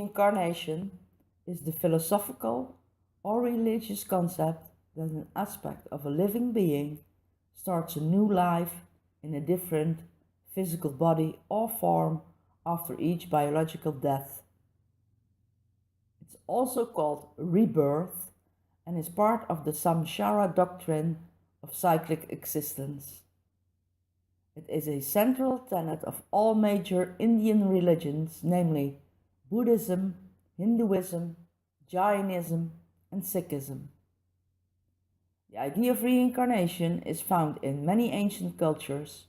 Reincarnation is the philosophical or religious concept that an aspect of a living being starts a new life in a different physical body or form after each biological death. It's also called rebirth and is part of the samsara doctrine of cyclic existence. It is a central tenet of all major Indian religions, namely Buddhism, Hinduism, Jainism, and Sikhism. The idea of reincarnation is found in many ancient cultures,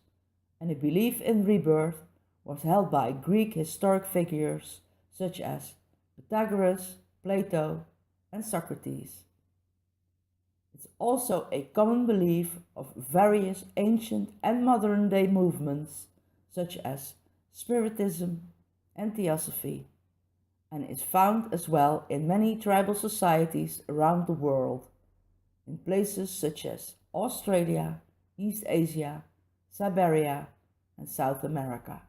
and a belief in rebirth was held by Greek historic figures such as Pythagoras, Plato, and Socrates. It's also a common belief of various ancient and modern-day movements such as Spiritism and Theosophy, and is found as well in many tribal societies around the world, in places such as Australia, East Asia, Siberia, and South America.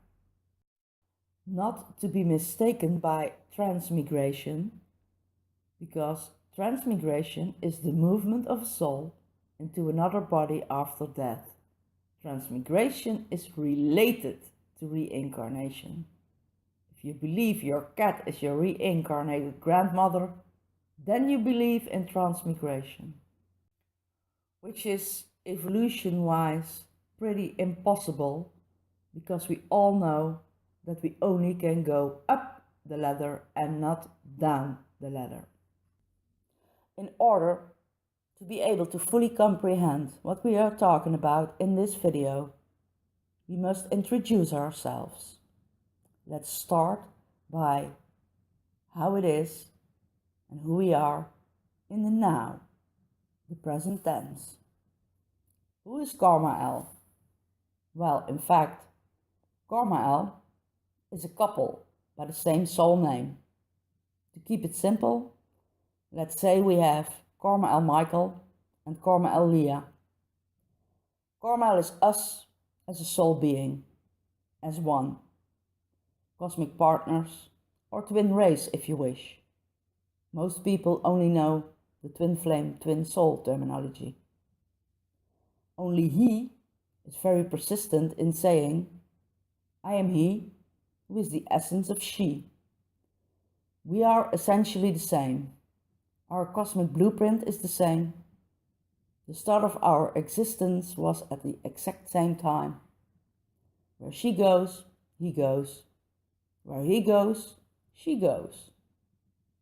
Not to be mistaken by transmigration, because transmigration is the movement of a soul into another body after death. Transmigration is related to reincarnation. If you believe your cat is your reincarnated grandmother, then you believe in transmigration, which is evolution-wise pretty impossible, because we all know that we only can go up the ladder and not down the ladder. In order to be able to fully comprehend what we are talking about in this video, we must introduce ourselves. Let's start by how it is and who we are in the now, the present tense. Who is Karma-El? Well, in fact, Karma-El is a couple by the same soul name. To keep it simple, let's say we have Karma-El Michael and Karma-El Leah. Karma-El is us as a soul being, as one. Cosmic partners, or twin race if you wish. Most people only know the twin flame, twin soul terminology. Only he is very persistent in saying, I am he who is the essence of she. We are essentially the same. Our cosmic blueprint is the same. The start of our existence was at the exact same time. Where she goes, he goes. Where he goes, she goes.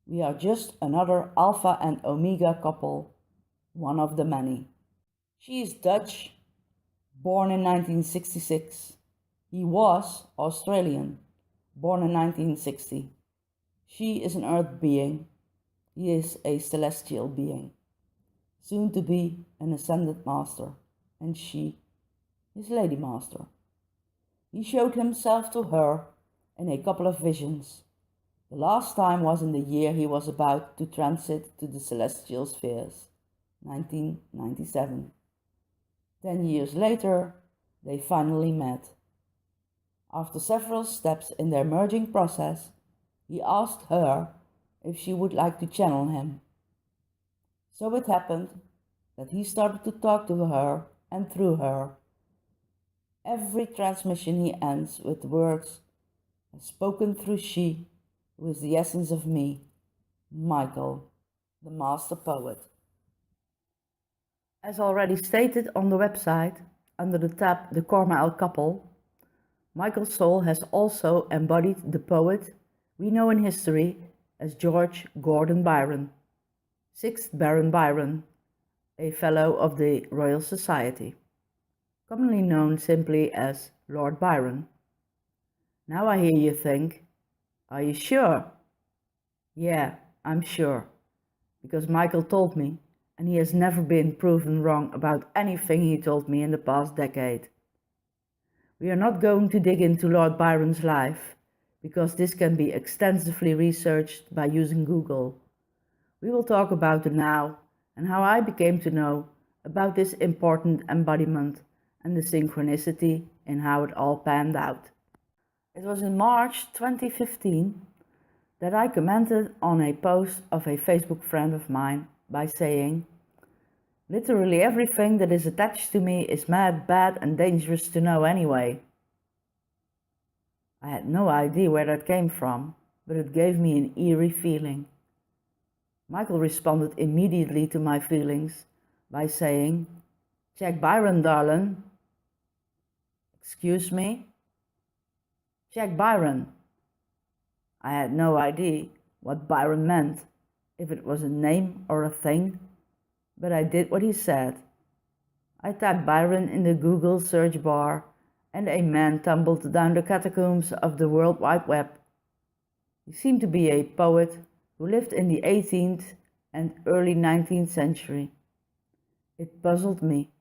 We are just another Alpha and Omega couple, one of the many. She is Dutch, born in 1966. He was Australian, born in 1960. She is an earth being. He is a celestial being, soon to be an ascended master, and she is Lady Master. He showed himself to her in a couple of visions. The last time was in the year he was about to transit to the celestial spheres, 1997. 10 years later, they finally met. After several steps in their merging process, he asked her if she would like to channel him. So it happened that he started to talk to her and through her. Every transmission he ends with the words, spoken through she, who is the essence of me, Michael, the master poet. As already stated on the website, under the tab The Karma-El Couple, Michael's soul has also embodied the poet we know in history as George Gordon Byron, 6th Baron Byron, a Fellow of the Royal Society, commonly known simply as Lord Byron. Now I hear you think, are you sure? Yeah, I'm sure, because Michael told me, and he has never been proven wrong about anything he told me in the past decade. We are not going to dig into Lord Byron's life, because this can be extensively researched by using Google. We will talk about the now and how I became to know about this important embodiment and the synchronicity in how it all panned out. It was in March 2015 that I commented on a post of a Facebook friend of mine by saying, "Literally everything that is attached to me is mad, bad, and dangerous to know anyway." I had no idea where that came from, but it gave me an eerie feeling. Michael responded immediately to my feelings by saying, "Check Byron, darling." "Excuse me?" "Check Byron." I had no idea what Byron meant, if it was a name or a thing, but I did what he said. I typed Byron in the Google search bar, and a man tumbled down the catacombs of the World Wide Web. He seemed to be a poet who lived in the 18th and early 19th century. It puzzled me,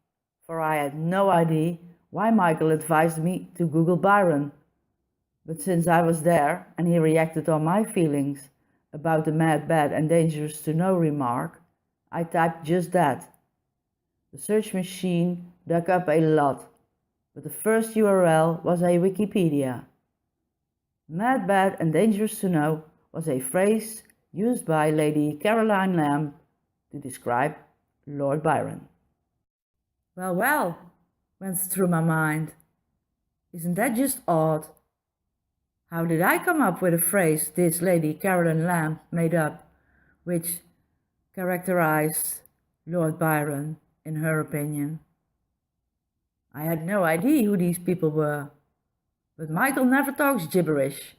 for I had no idea why Michael advised me to Google Byron. But since I was there and he reacted on my feelings about the mad, bad, and dangerous to know remark, I typed just that. The search machine dug up a lot, but the first URL was a Wikipedia. Mad, bad, and dangerous to know was a phrase used by Lady Caroline Lamb to describe Lord Byron. Well, went through my mind. Isn't that just odd? How did I come up with a phrase this Lady Caroline Lamb made up, which characterized Lord Byron, in her opinion? I had no idea who these people were, but Michael never talks gibberish,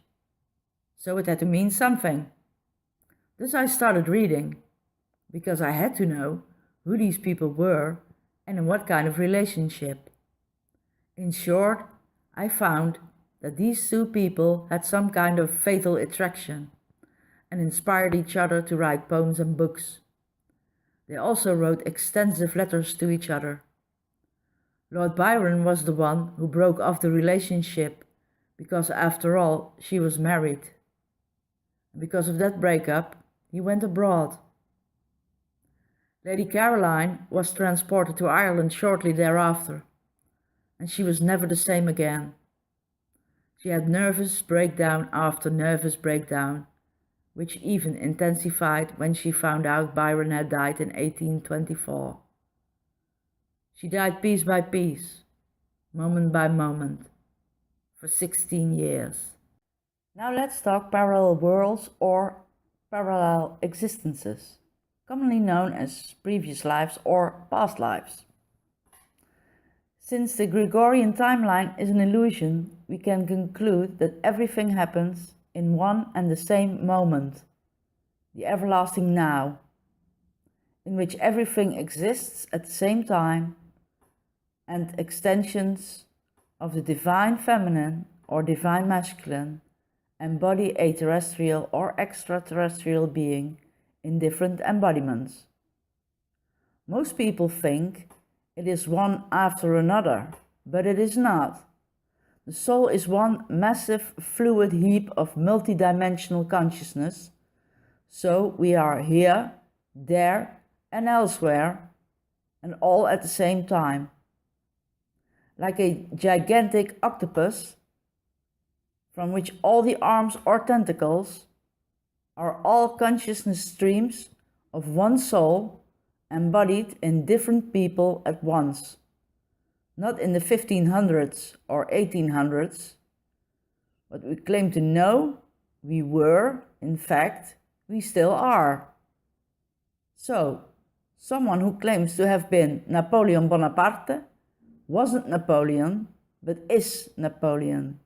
so it had to mean something. Thus I started reading, because I had to know who these people were and in what kind of relationship. In short, I found that these two people had some kind of fatal attraction and inspired each other to write poems and books. They also wrote extensive letters to each other. Lord Byron was the one who broke off the relationship because, after all, she was married. And because of that breakup, he went abroad. Lady Caroline was transported to Ireland shortly thereafter, and she was never the same again. She had nervous breakdown after nervous breakdown, which even intensified when she found out Byron had died in 1824. She died piece by piece, moment by moment, for 16 years. Now let's talk parallel worlds or parallel existences, commonly known as previous lives or past lives. Since the Gregorian timeline is an illusion, we can conclude that everything happens in one and the same moment, the everlasting now, in which everything exists at the same time, and extensions of the divine feminine or divine masculine embody a terrestrial or extraterrestrial being in different embodiments. Most people think it is one after another, but it is not. The soul is one massive fluid heap of multidimensional consciousness, so we are here, there, and elsewhere, and all at the same time. Like a gigantic octopus, from which all the arms or tentacles are all consciousness streams of one soul embodied in different people at once, not in the 1500s or 1800s. What we claim to know, we were, in fact, we still are. So, someone who claims to have been Napoleon Bonaparte wasn't Napoleon, but is Napoleon.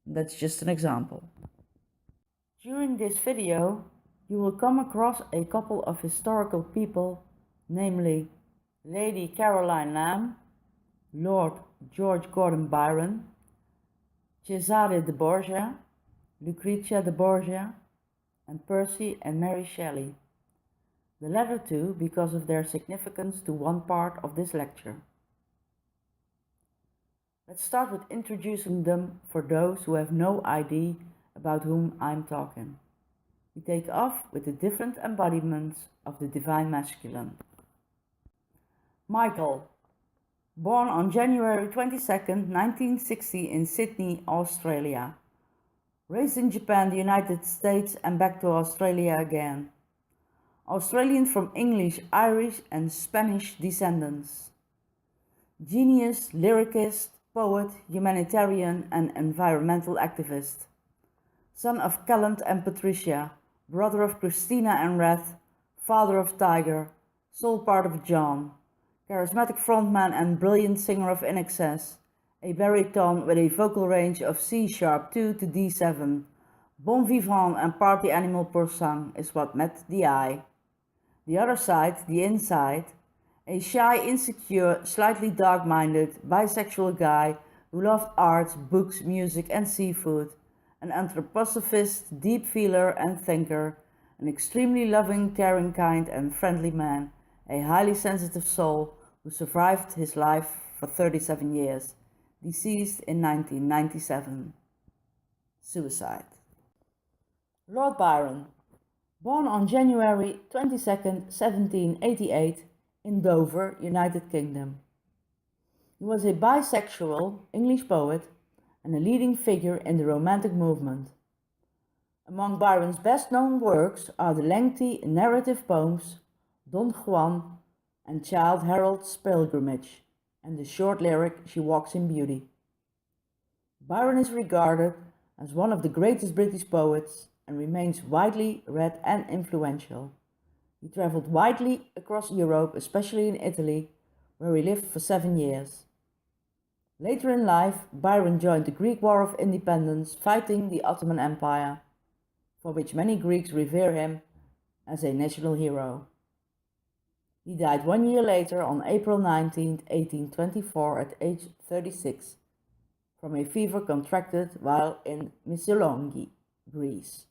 That's just an example. During this video, you will come across a couple of historical people, namely Lady Caroline Lamb, Lord George Gordon Byron, Cesare de Borgia, Lucrezia de Borgia, and Percy and Mary Shelley. The latter two because of their significance to one part of this lecture. Let's start with introducing them for those who have no idea about whom I'm talking. We take off with the different embodiments of the divine masculine. Michael, born on January 22nd, 1960 in Sydney, Australia. Raised in Japan, the United States and back to Australia again. Australian from English, Irish and Spanish descendants. Genius, lyricist, poet, humanitarian and environmental activist. Son of Callant and Patricia, brother of Christina and Red, father of Tiger, soul part of John, charismatic frontman and brilliant singer of In Excess, a baritone with a vocal range of C-sharp 2 to D7, bon vivant and party animal pur sang is what met the eye. The other side, the inside, a shy, insecure, slightly dark-minded, bisexual guy who loved art, books, music and seafood, an anthroposophist, deep feeler and thinker, an extremely loving, caring, kind and friendly man, a highly sensitive soul who survived his life for 37 years, deceased in 1997. Suicide. Lord Byron. Born on January 22nd, 1788 in Dover, United Kingdom. He was a bisexual English poet and a leading figure in the Romantic movement. Among Byron's best-known works are the lengthy narrative poems Don Juan and Childe Harold's Pilgrimage and the short lyric She Walks in Beauty. Byron is regarded as one of the greatest British poets and remains widely read and influential. He travelled widely across Europe, especially in Italy, where he lived for 7 years. Later in life, Byron joined the Greek War of Independence, fighting the Ottoman Empire, for which many Greeks revere him as a national hero. He died 1 year later on April 19, 1824 at age 36, from a fever contracted while in Missolonghi, Greece.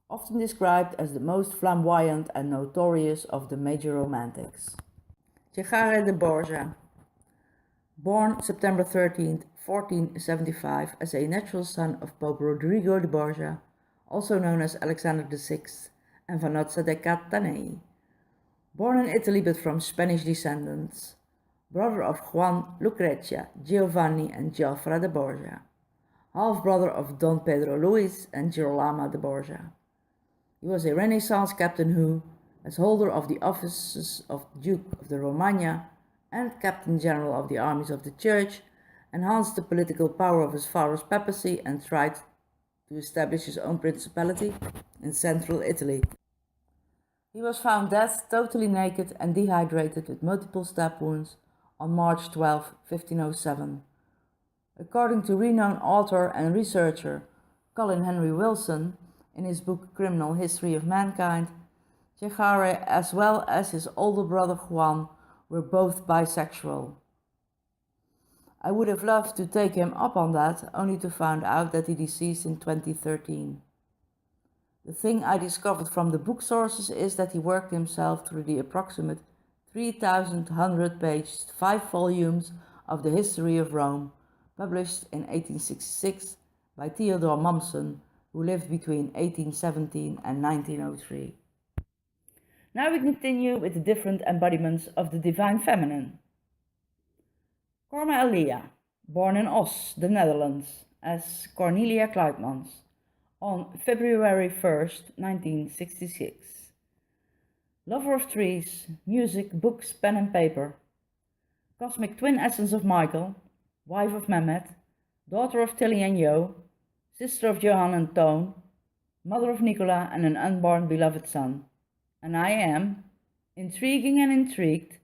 Often described as the most flamboyant and notorious of the major romantics. Cesare de Borgia. Born September 13, 1475 as a natural son of Pope Rodrigo de Borgia, also known as Alexander VI, and Vanozza de Catanei. Born in Italy but from Spanish descendants. Brother of Juan, Lucrezia, Giovanni and Giofra de Borgia. Half-brother of Don Pedro Luis and Girolama de Borgia. He was a Renaissance captain who, as holder of the offices of Duke of the Romagna and Captain General of the armies of the Church, enhanced the political power of his father's papacy and tried to establish his own principality in central Italy. He was found dead, totally naked and dehydrated with multiple stab wounds on March 12, 1507. According to renowned author and researcher Colin Henry Wilson, in his book Criminal History of Mankind, Cesare, as well as his older brother Juan, were both bisexual. I would have loved to take him up on that, only to find out that he deceased in 2013. The thing I discovered from the book sources is that he worked himself through the approximate 3,100-page 5 volumes of the History of Rome, published in 1866 by Theodore Mommsen, who lived between 1817 and 1903. Now we continue with the different embodiments of the Divine Feminine. Corma Elia, born in Os, the Netherlands, as Cornelia Kluitmans, on February 1st, 1966. Lover of trees, music, books, pen and paper. Cosmic twin essence of Michael, wife of Mehmet, daughter of Tilly and Jo, sister of Johan and Toon, mother of Nicola and an unborn beloved son. And I am intriguing and intrigued,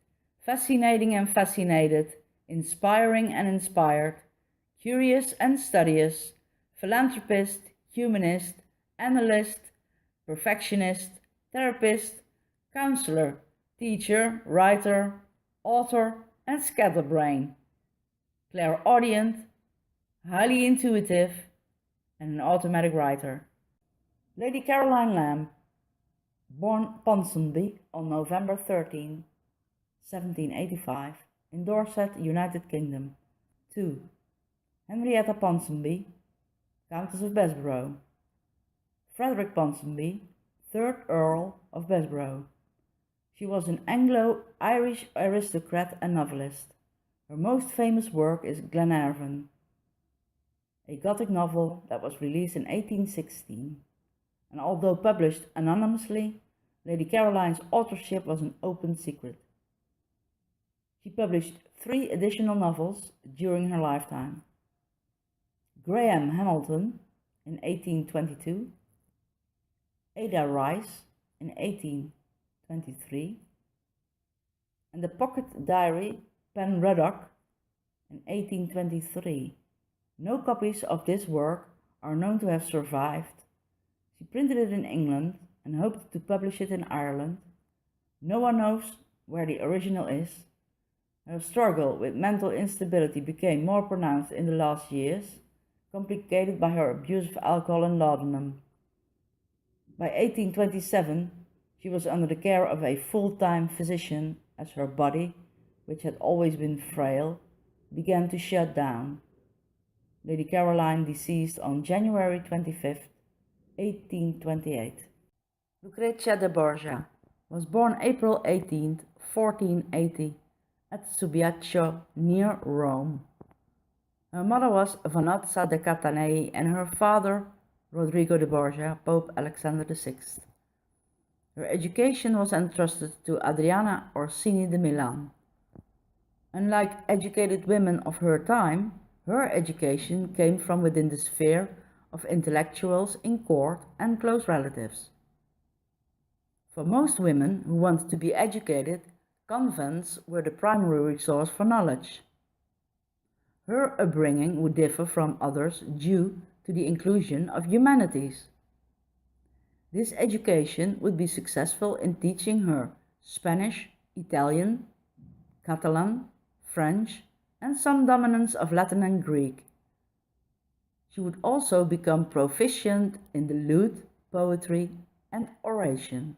fascinating and fascinated, inspiring and inspired, curious and studious, philanthropist, humanist, analyst, perfectionist, therapist, counselor, teacher, writer, author and scatterbrain, clairaudient, highly intuitive, and an automatic writer. Lady Caroline Lamb, born Ponsonby on November 13, 1785, in Dorset, United Kingdom. 2. Henrietta Ponsonby, Countess of Bessborough. Frederick Ponsonby, 3rd Earl of Bessborough. She was an Anglo-Irish aristocrat and novelist. Her most famous work is Glenarvan. a Gothic novel that was released in 1816, and although published anonymously, Lady Caroline's authorship was an open secret. She published 3 additional novels during her lifetime: Graham Hamilton in 1822, Ada Rice in 1823, and the pocket diary Pen Rdeg in 1823. No copies of this work are known to have survived. She printed it in England and hoped to publish it in Ireland. No one knows where the original is. Her struggle with mental instability became more pronounced in the last years, complicated by her abuse of alcohol and laudanum. By 1827, she was under the care of a full-time physician as her body, which had always been frail, began to shut down. Lady Caroline deceased on January 25th, 1828. Lucrezia de Borgia was born April 18, 1480, at Subiaco, near Rome. Her mother was Vanozza de Catanei and her father, Rodrigo de Borgia, Pope Alexander VI. Her education was entrusted to Adriana Orsini de Milan. Unlike educated women of her time, her education came from within the sphere of intellectuals in court and close relatives. For most women who wanted to be educated, convents were the primary resource for knowledge. Her upbringing would differ from others due to the inclusion of humanities. This education would be successful in teaching her Spanish, Italian, Catalan, French, and some dominance of Latin and Greek. She would also become proficient in the lute, poetry, and oration.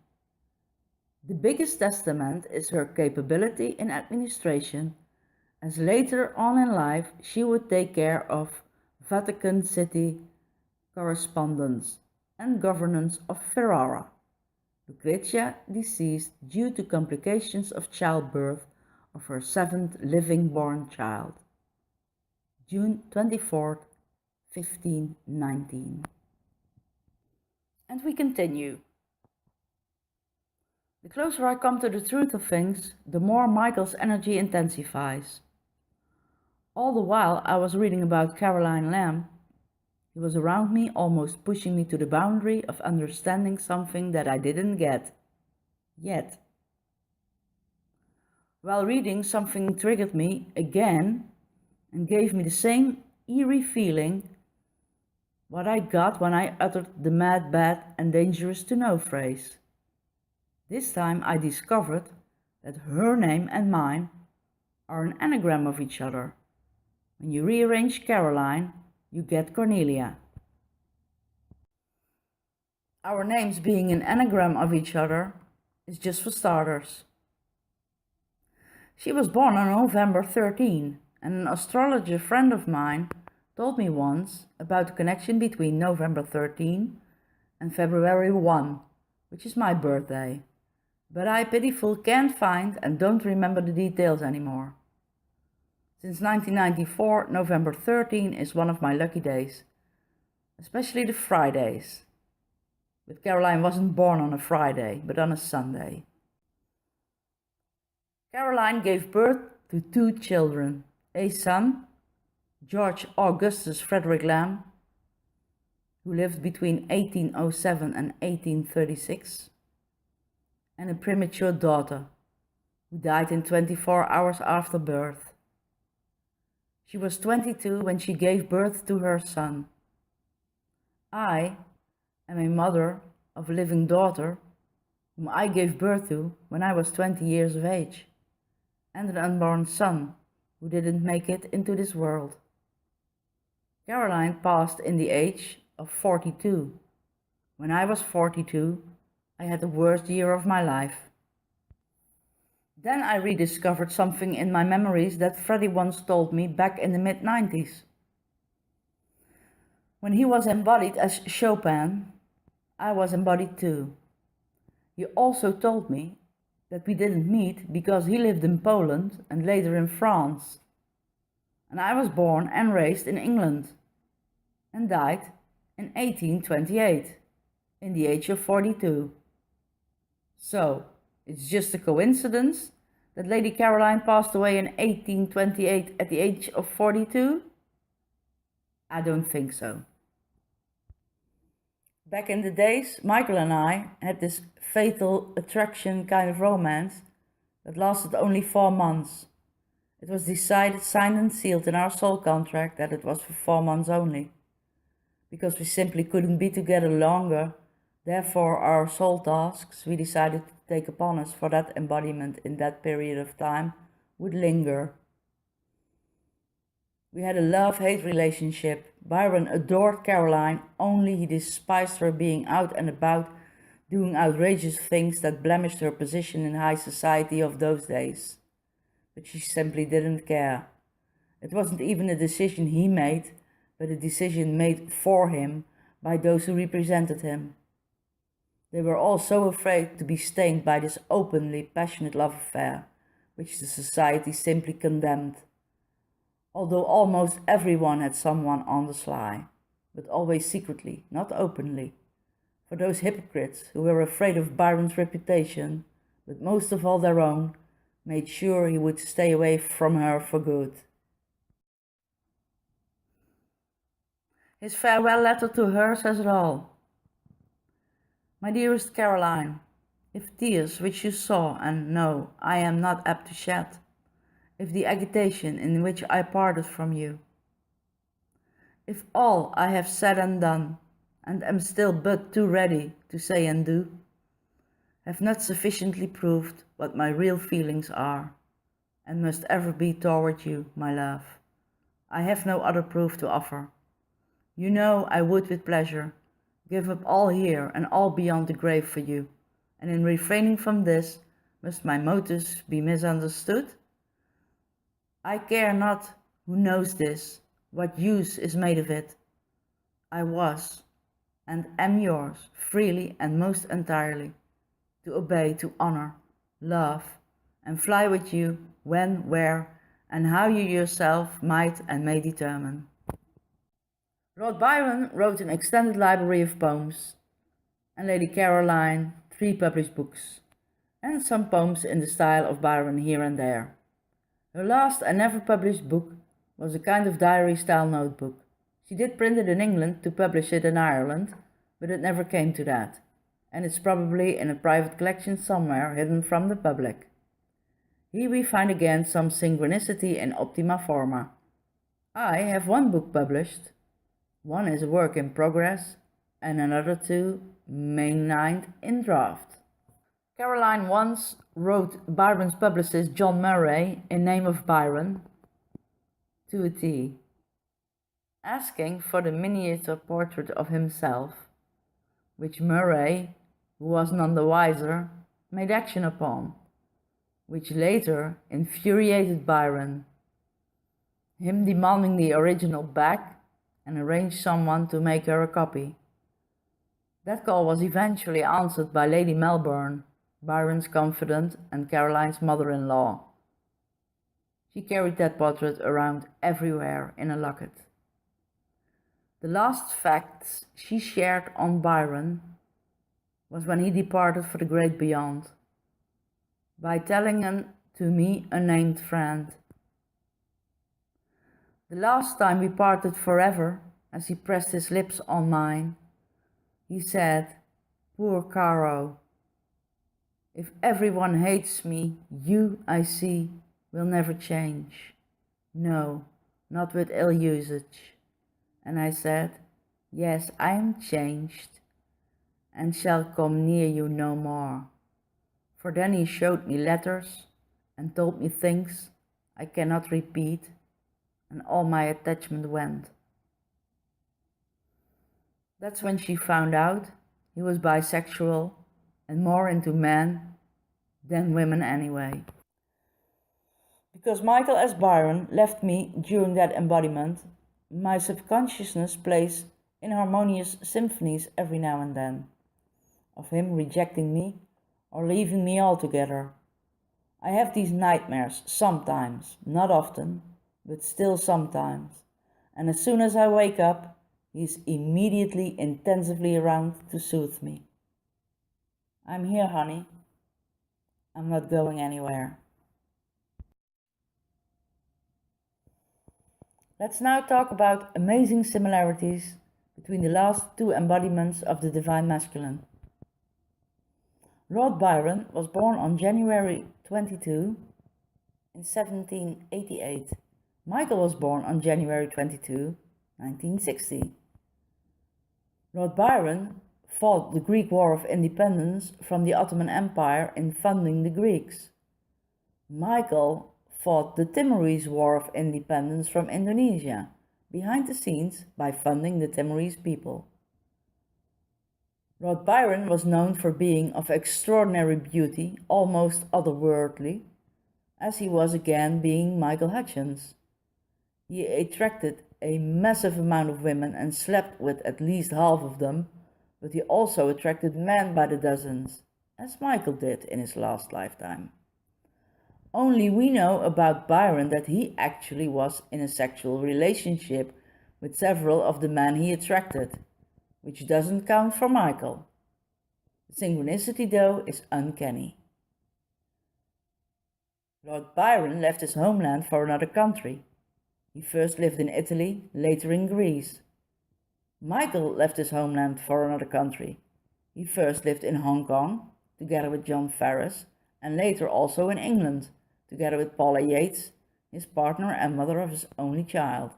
The biggest testament is her capability in administration, as later on in life she would take care of Vatican City correspondence and governance of Ferrara. Lucrezia deceased due to complications of childbirth of her 7th living born child, June 24, 1519. And we continue. The closer I come to the truth of things, the more Michael's energy intensifies. All the while I was reading about Caroline Lamb, he was around me, almost pushing me to the boundary of understanding something that I didn't get yet. While reading, something triggered me again and gave me the same eerie feeling what I got when I uttered the mad, bad and dangerous to know phrase. This time I discovered that her name and mine are an anagram of each other. When you rearrange Caroline, you get Cornelia. Our names being an anagram of each other is just for starters. She was born on November 13, and an astrologer friend of mine told me once about the connection between November 13 and February 1, which is my birthday. But I pitiful can't find and don't remember the details anymore. Since 1994, November 13 is one of my lucky days, especially the Fridays. But Caroline wasn't born on a Friday, but on a Sunday. Caroline gave birth to 2 children, a son, George Augustus Frederick Lamb, who lived between 1807 and 1836, and a premature daughter, who died in 24 hours after birth. She was 22 when she gave birth to her son. I am a mother of a living daughter, whom I gave birth to when I was 20 years of age, and an unborn son who didn't make it into this world. Caroline passed in the age of 42. When I was 42, I had the worst year of my life. Then I rediscovered something in my memories that Freddie once told me back in the mid-90s. When he was embodied as Chopin, I was embodied too. He also told me that we didn't meet because he lived in Poland and later in France, and I was born and raised in England. and died in 1828, in the age of 42. So, it's just a coincidence that Lady Caroline passed away in 1828 at the age of 42? I don't think so. Back in the days, Michael and I had this fatal attraction kind of romance that lasted only 4 months. It was decided, signed and sealed in our soul contract that it was for 4 months only. Because we simply couldn't be together longer, therefore our soul tasks we decided to take upon us for that embodiment in that period of time would linger. We had a love-hate relationship. Byron adored Caroline, only he despised her being out and about doing outrageous things that blemished her position in high society of those days. But she simply didn't care. It wasn't even a decision he made, but a decision made for him by those who represented him. They were all so afraid to be stained by this openly passionate love affair, which the society simply condemned. Although almost everyone had someone on the sly, but always secretly, not openly. For those hypocrites who were afraid of Byron's reputation, but most of all their own, made sure he would stay away from her for good. His farewell letter to her says it all. My dearest Caroline, if tears which you saw and know I am not apt to shed, if the agitation in which I parted from you, if all I have said and done, and am still but too ready to say and do, have not sufficiently proved what my real feelings are, and must ever be toward you, my love, I have no other proof to offer. You know I would with pleasure give up all here and all beyond the grave for you, and in refraining from this, must my motives be misunderstood? I care not who knows this, what use is made of it. I was, and am yours, freely and most entirely, to obey, to honor, love, and fly with you when, where, and how you yourself might and may determine. Lord Byron wrote an extended library of poems, and Lady Caroline 3 published books, and some poems in the style of Byron here and there. Her last and never published book was a kind of diary-style notebook. She did print it in England to publish it in Ireland, but it never came to that, and it's probably in a private collection somewhere hidden from the public. Here we find again some synchronicity in optima forma. I have 1 book published. 1 is a work in progress, and another 2 mainlined in draft. Caroline once wrote Byron's publicist John Murray in name of Byron to a T, asking for the miniature portrait of himself, which Murray, who was none the wiser, made action upon, which later infuriated Byron, him demanding the original back and arranged someone to make her a copy. That call was eventually answered by Lady Melbourne, Byron's confidant and Caroline's mother-in-law. She carried that portrait around everywhere in a locket. The last facts she shared on Byron was when he departed for the great beyond, by telling an to me unnamed friend. The last time we parted forever, as he pressed his lips on mine, he said, "Poor Caro, if everyone hates me, you, I see, will never change. No, not with ill usage." And I said, "Yes, I am changed, and shall come near you no more." For then he showed me letters and told me things I cannot repeat, and all my attachment went. That's when she found out he was bisexual and more into men than women anyway. Because Michael S. Byron left me during that embodiment, my subconsciousness plays inharmonious symphonies every now and then, of him rejecting me or leaving me altogether. I have these nightmares sometimes, not often, but still sometimes, and as soon as I wake up, He's immediately intensively around to soothe me. I'm here, honey. I'm not going anywhere. Let's now talk about amazing similarities between the last two embodiments of the Divine Masculine. Lord Byron was born on January 22 in 1788. Michael was born on January 22, 1960. Lord Byron fought the Greek War of Independence from the Ottoman Empire in funding the Greeks. Michael fought the Timorese War of Independence from Indonesia, behind the scenes by funding the Timorese people. Lord Byron was known for being of extraordinary beauty, almost otherworldly, as he was again being Michael Hutchins. He attracted a massive amount of women and slept with at least half of them, but he also attracted men by the dozens, as Michael did in his last lifetime. Only we know about Byron that he actually was in a sexual relationship with several of the men he attracted, which doesn't count for Michael. The synchronicity, though, is uncanny. Lord Byron left his homeland for another country. He first lived in Italy, later in Greece. Michael left his homeland for another country. He first lived in Hong Kong, together with John Ferris, and later also in England, together with Paula Yates, his partner and mother of his only child.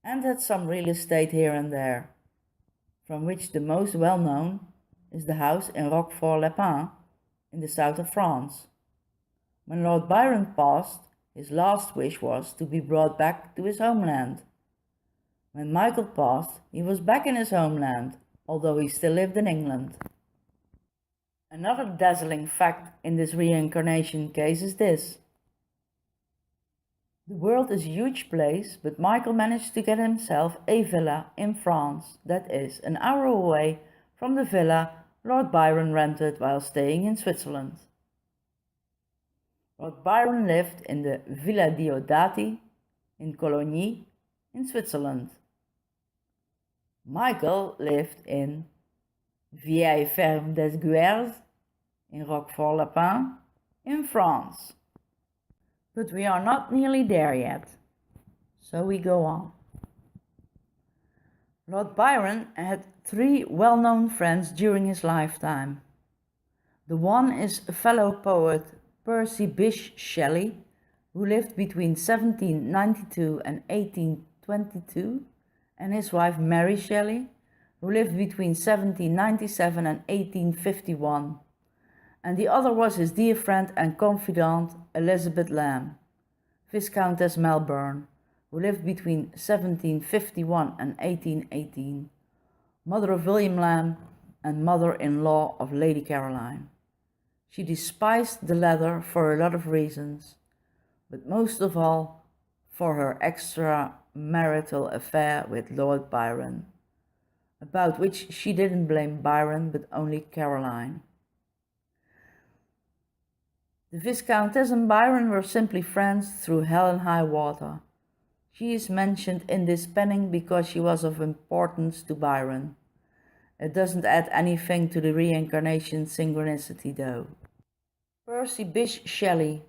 And had some real estate here and there, from which the most well-known is the house in Roquefort-les-Pins in the south of France. When Lord Byron passed, his last wish was to be brought back to his homeland. When Michael passed, he was back in his homeland, although he still lived in England. Another dazzling fact in this reincarnation case is this. The world is a huge place, but Michael managed to get himself a villa in France that is an hour away from the villa Lord Byron rented while staying in Switzerland. Lord Byron lived in the Villa Diodati in Cologny in Switzerland. Michael lived in Vieille Ferme des Guers in Roquefort-les-Pins in France. But we are not nearly there yet, so we go on. Lord Byron had three well-known friends during his lifetime. The one is fellow poet Percy Bysshe Shelley, who lived between 1792 and 1822, and his wife Mary Shelley, who lived between 1797 and 1851. And the other was his dear friend and confidant Elizabeth Lamb, Viscountess Melbourne, who lived between 1751 and 1818, mother of William Lamb and mother-in-law of Lady Caroline. She despised the latter for a lot of reasons, but most of all for her extramarital affair with Lord Byron, about which she didn't blame Byron but only Caroline. The Viscountess and Byron were simply friends through hell and high water. She is mentioned in this penning because she was of importance to Byron. It doesn't add anything to the reincarnation synchronicity though. Percy Bysshe Shelley,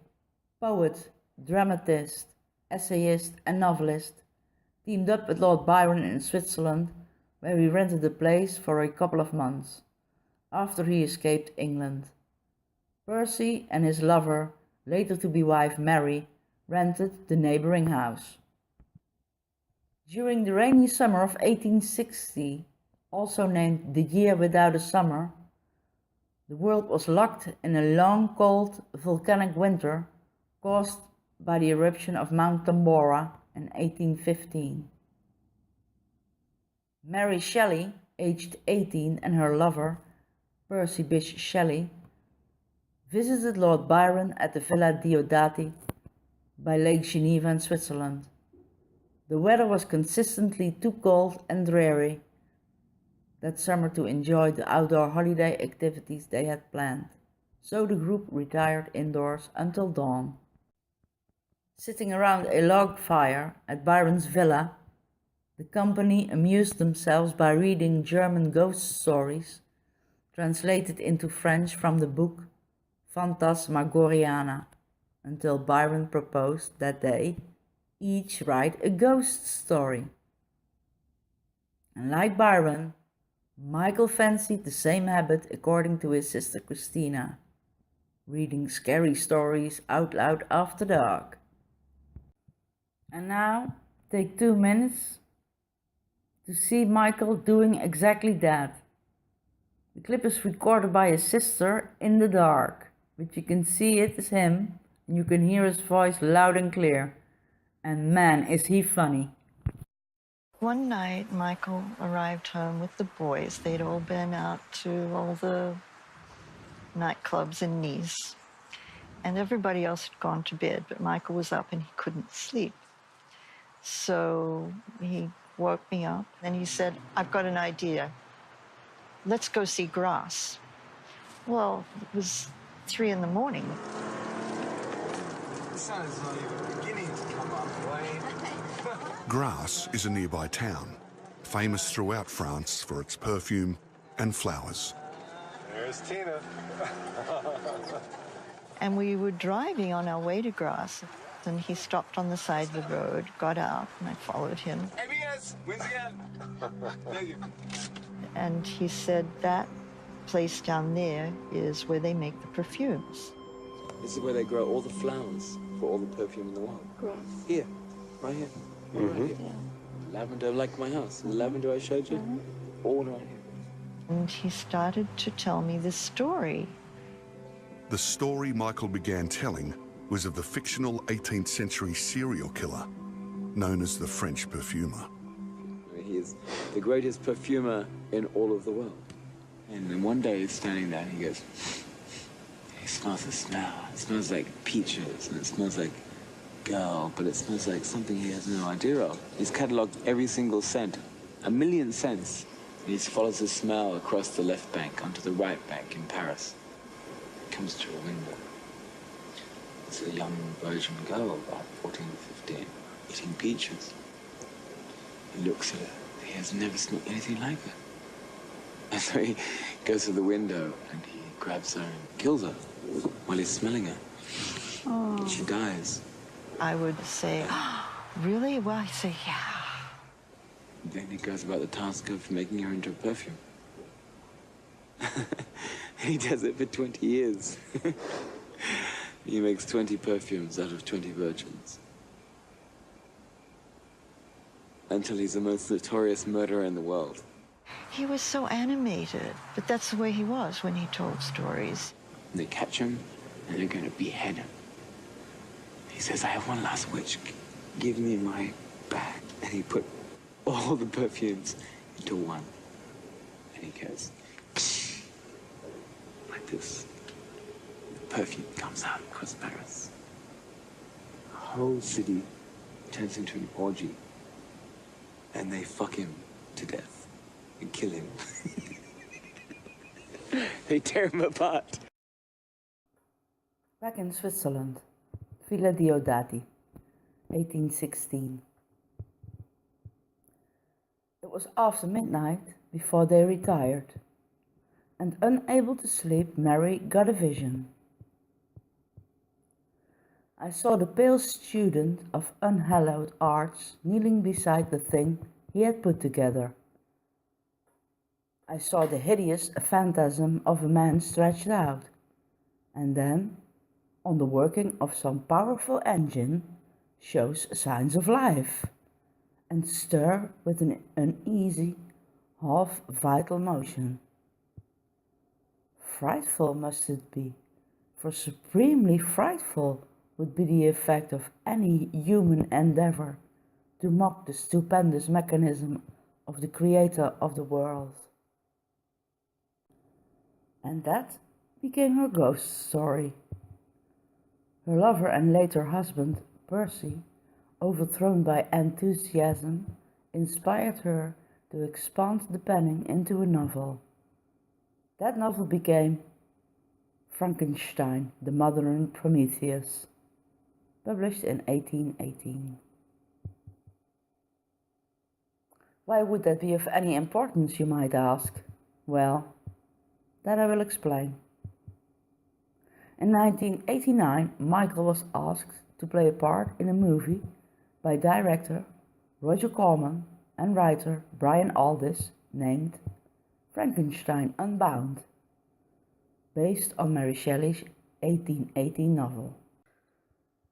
poet, dramatist, essayist and novelist, teamed up with Lord Byron in Switzerland, where he rented a place for a couple of months, after he escaped England. Percy and his lover, later to be wife Mary, rented the neighbouring house. During the rainy summer of 1860, also named the Year Without a Summer, the world was locked in a long, cold, volcanic winter caused by the eruption of Mount Tambora in 1815. Mary Shelley, aged 18, and her lover, Percy Bysshe Shelley, visited Lord Byron at the Villa Diodati by Lake Geneva in Switzerland. The weather was consistently too cold and dreary that summer to enjoy the outdoor holiday activities they had planned, so the group retired indoors until dawn. Sitting around a log fire at Byron's villa, The company amused themselves by reading German ghost stories, translated into French from the book Phantasmagoriana, until Byron proposed that they each write a ghost story. And like Byron, Michael fancied the same habit according to his sister Christina, reading scary stories out loud after dark. And now, take 2 minutes to see Michael doing exactly that. The clip is recorded by his sister in the dark, but you can see it as him, and you can hear his voice loud and clear. And man, is he funny. One night, Michael arrived home with the boys. They'd all been out to all the nightclubs in Nice. And everybody else had gone to bed, but Michael was up and he couldn't sleep. So he woke me up and he said, "I've got an idea. Let's go see Grass." Well, it was 3 in the morning. The sun is not even beginning to come up, Wayne. Grasse is a nearby town, famous throughout France for its perfume and flowers. There's Tina. And we were driving on our way to Grass, and he stopped on the side of the road, got out, and I followed him. ABS, wins again. Thank you. And he said, "That place down there is where they make the perfumes." This is where they grow all the flowers for all the perfume in the world. Grass. Here, right here. Right here. Lavender, like my house. The lavender I showed you, all right here. And he started to tell me this story. The story Michael began telling was of the fictional 18th century serial killer known as the French perfumer. He is the greatest perfumer in all of the world. And then one day he's standing there and he goes, he smells the smell. It smells like peaches and it smells like girl, but it smells like something he has no idea of. He's catalogued every single scent, 1 million scents. And he follows the smell across the left bank onto the right bank in Paris. He comes to a window. It's a young virgin girl, about 14, 15, eating peaches. He looks at her. He has never smelled anything like her. And so he goes to the window and he grabs her and kills her while he's smelling her. Oh. She dies. I would say, "Oh, really?" Well, I'd say, "Yeah." Then he goes about the task of making her into a perfume. He does it for 20 years. He makes 20 perfumes out of 20 virgins. Until he's the most notorious murderer in the world. He was so animated, but that's the way he was when he told stories. And they catch him, and they're going to behead him. He says, "I have one last wish. Give me my bag." And he put all the perfumes into one. And he goes, psh, like this. The perfume comes out across Paris. The whole city turns into an orgy. And they fuck him to death and kill him. They tear him apart. Back in Switzerland, Villa Diodati, 1816. It was after midnight before they retired, and unable to sleep, Mary got a vision. I saw the pale student of unhallowed arts kneeling beside the thing he had put together. I saw the hideous phantasm of a man stretched out, and then, on the working of some powerful engine, shows signs of life, and stir with an uneasy, half-vital motion. Frightful must it be, for supremely frightful would be the effect of any human endeavor to mock the stupendous mechanism of the creator of the world. And that became her ghost story. Her lover and later husband, Percy, overthrown by enthusiasm, inspired her to expand the penning into a novel. That novel became Frankenstein, the Modern Prometheus, published in 1818. Why would that be of any importance, you might ask? Well, that I will explain. In 1989, Michael was asked to play a part in a movie by director Roger Corman and writer Brian Aldiss named Frankenstein Unbound, based on Mary Shelley's 1818 novel.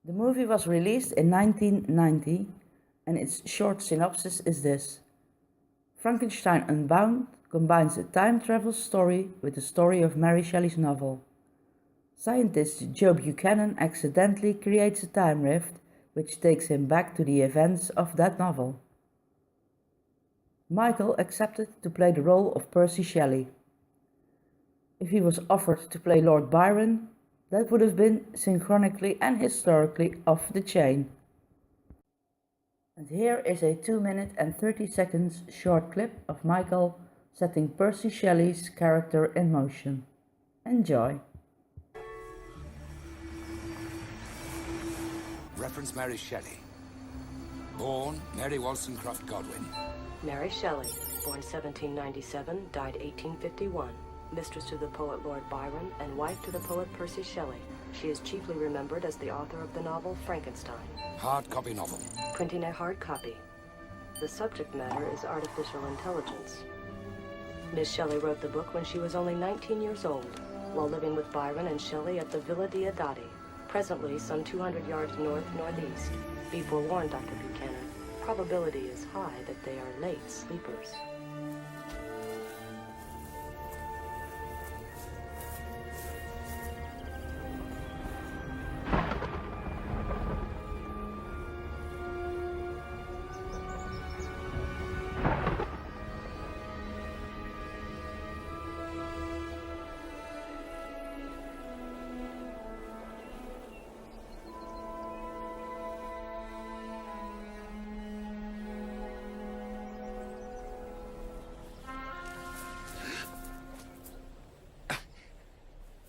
The movie was released in 1990, and its short synopsis is this. Frankenstein Unbound combines a time travel story with the story of Mary Shelley's novel. Scientist Joe Buchanan accidentally creates a time rift which takes him back to the events of that novel. Michael accepted to play the role of Percy Shelley. If he was offered to play Lord Byron, that would have been synchronically and historically off the chain. And here is a 2 minute and 30 seconds short clip of Michael setting Percy Shelley's character in motion. Enjoy. Reference Mary Shelley. Born Mary Wollstonecraft Godwin. Mary Shelley, born 1797, died 1851. Mistress to the poet Lord Byron and wife to the poet Percy Shelley. She is chiefly remembered as the author of the novel Frankenstein. Hard copy novel. Printing a hard copy. The subject matter is artificial intelligence. Miss Shelley wrote the book when she was only 19 years old, while living with Byron and Shelley at the Villa Diodati, presently some 200 yards north-northeast. Be forewarned, Dr. Buchanan. Probability is high that they are late sleepers.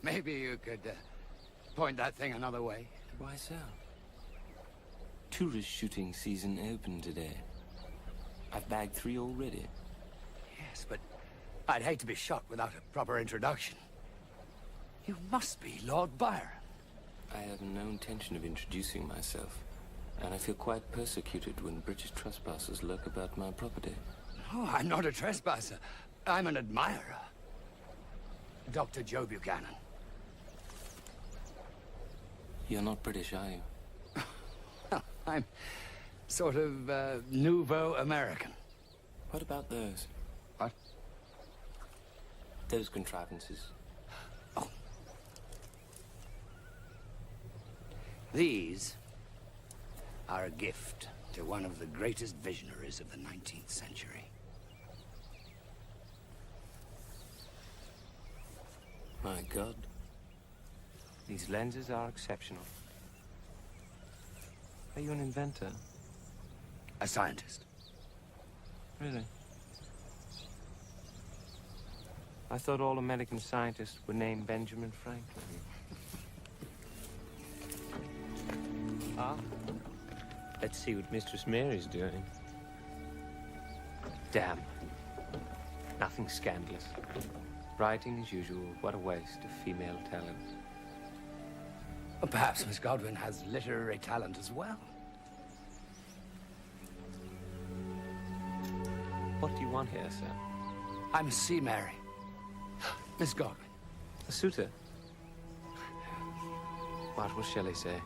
Maybe you could point that thing another way. Why so? Tourist shooting season open today. I've bagged 3 already. Yes, but I'd hate to be shot without a proper introduction. You must be Lord Byron. I have no intention of introducing myself, and I feel quite persecuted when British trespassers lurk about my property. No, I'm not a trespasser. I'm an admirer. Dr. Joe Buchanan. You're not British, are you? Well, I'm sort of nouveau American. What about those? What? Those contrivances. Oh. These are a gift to one of the greatest visionaries of the 19th century. My God. These lenses are exceptional. Are you an inventor? A scientist. Really? I thought all American scientists were named Benjamin Franklin. Ah, let's see what Mistress Mary's doing. Damn. Nothing scandalous. Writing as usual. What a waste of female talent. Well, perhaps Miss Godwin has literary talent as well. What do you want here, sir? I must see Mary. Miss Godwin. A suitor? What will Shelley say?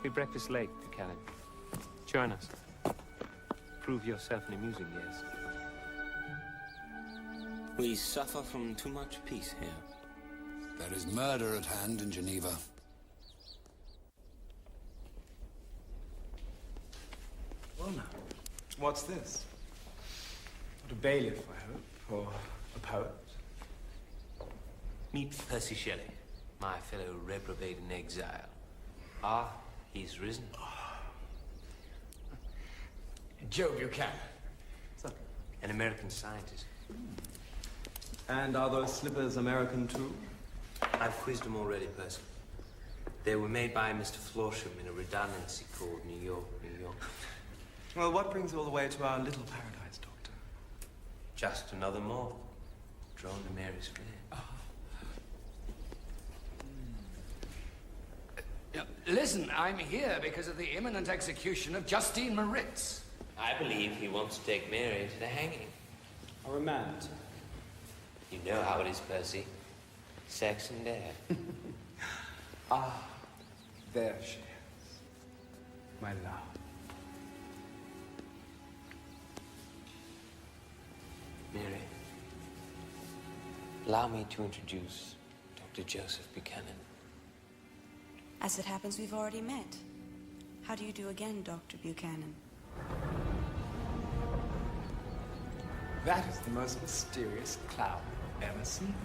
We breakfast late, Buchanan. Join us. Prove yourself an amusing guest. We suffer from too much peace here. There is murder at hand in Geneva. Well now, what's this? Not a bailiff, I hope, or a poet. Meet Percy Shelley, my fellow reprobate in exile. Ah, he's risen. Joe Buchanan. An American scientist. And are those slippers American too? I've quizzed them already, Percy. They were made by Mr. Florsham in a redundancy called New York, New York. Well, what brings you all the way to our little paradise, Doctor? Just another moth, drawn to Mary's flame. Listen, I'm here because of the imminent execution of Justine Moritz. I believe he wants to take Mary to the hanging. A remand. You know how it is, Percy. Sex and death. Ah, there she is. My love. Mary, allow me to introduce Dr. Joseph Buchanan. As it happens, we've already met. How do you do again, Dr. Buchanan? That is the most mysterious cloud I've ever seen.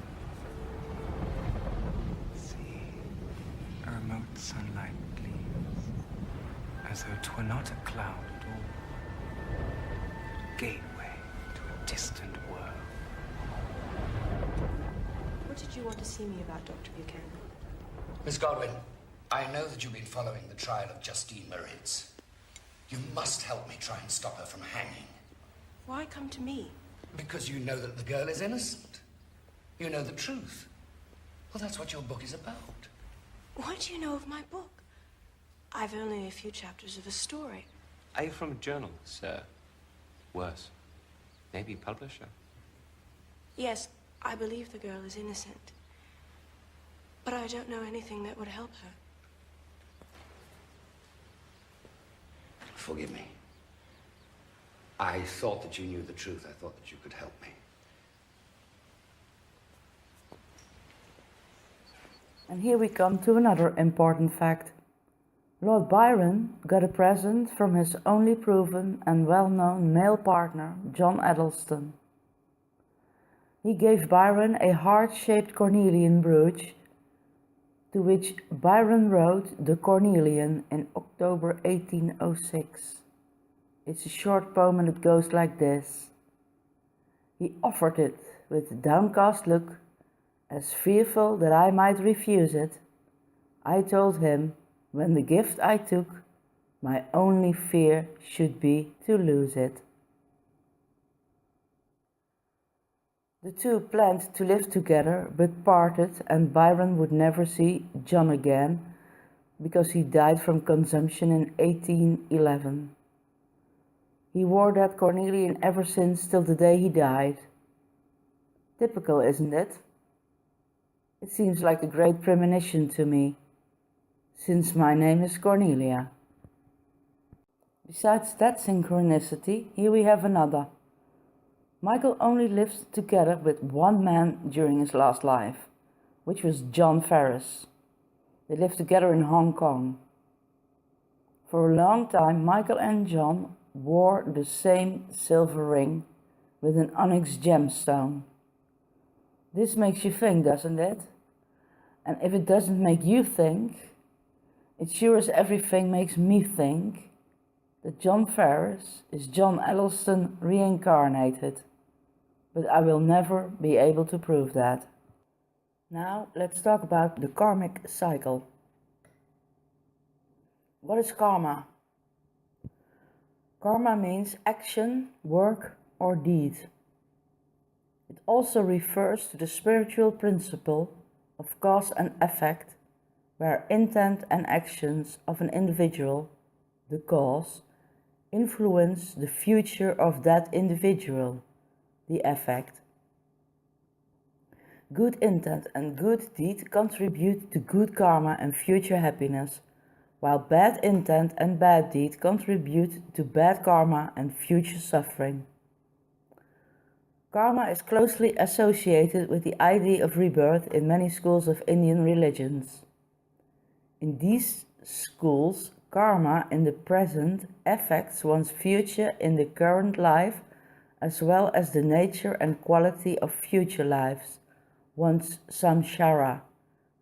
See, a remote sunlight gleams, as though 'twere not a cloud at all. A gateway to a distant world. What did you want to see me about, Dr. Buchanan? Miss Godwin, I know that you've been following the trial of Justine Moritz. You must help me try and stop her from hanging. Why come to me? Because you know that the girl is innocent. You know the truth. Well, that's what your book is about. What do you know of my book? I've only a few chapters of a story. Are you from a journal, sir? Worse, maybe a publisher. Yes, I believe the girl is innocent. But I don't know anything that would help her. Forgive me. I thought that you knew the truth. I thought that you could help me. And here we come to another important fact. Lord Byron got a present from his only proven and well-known male partner, John Addleston. He gave Byron a heart-shaped cornelian brooch, to which Byron wrote The Cornelian in October 1806. It's a short poem and it goes like this. He offered it with a downcast look, as fearful that I might refuse it. I told him, when the gift I took, my only fear should be to lose it. The two planned to live together, but parted, and Byron would never see John again, because he died from consumption in 1811. He wore that cornelian ever since till the day he died. Typical, isn't it? It seems like a great premonition to me, since my name is Cornelia. Besides that synchronicity, here we have another. Michael only lived together with one man during his last life, which was John Ferris. They lived together in Hong Kong. For a long time, Michael and John wore the same silver ring with an onyx gemstone. This makes you think, doesn't it? And if it doesn't make you think, it sure as everything makes me think that John Ferris is John Addleston reincarnated. But I will never be able to prove that. Now let's talk about the karmic cycle. What is karma? Karma means action, work, or deed. It also refers to the spiritual principle of cause and effect, where intent and actions of an individual, the cause, influence the future of that individual, the effect. Good intent and good deed contribute to good karma and future happiness, while bad intent and bad deed contribute to bad karma and future suffering. Karma is closely associated with the idea of rebirth in many schools of Indian religions. In these schools, karma in the present affects one's future in the current life, as well as the nature and quality of future lives, one's samsara,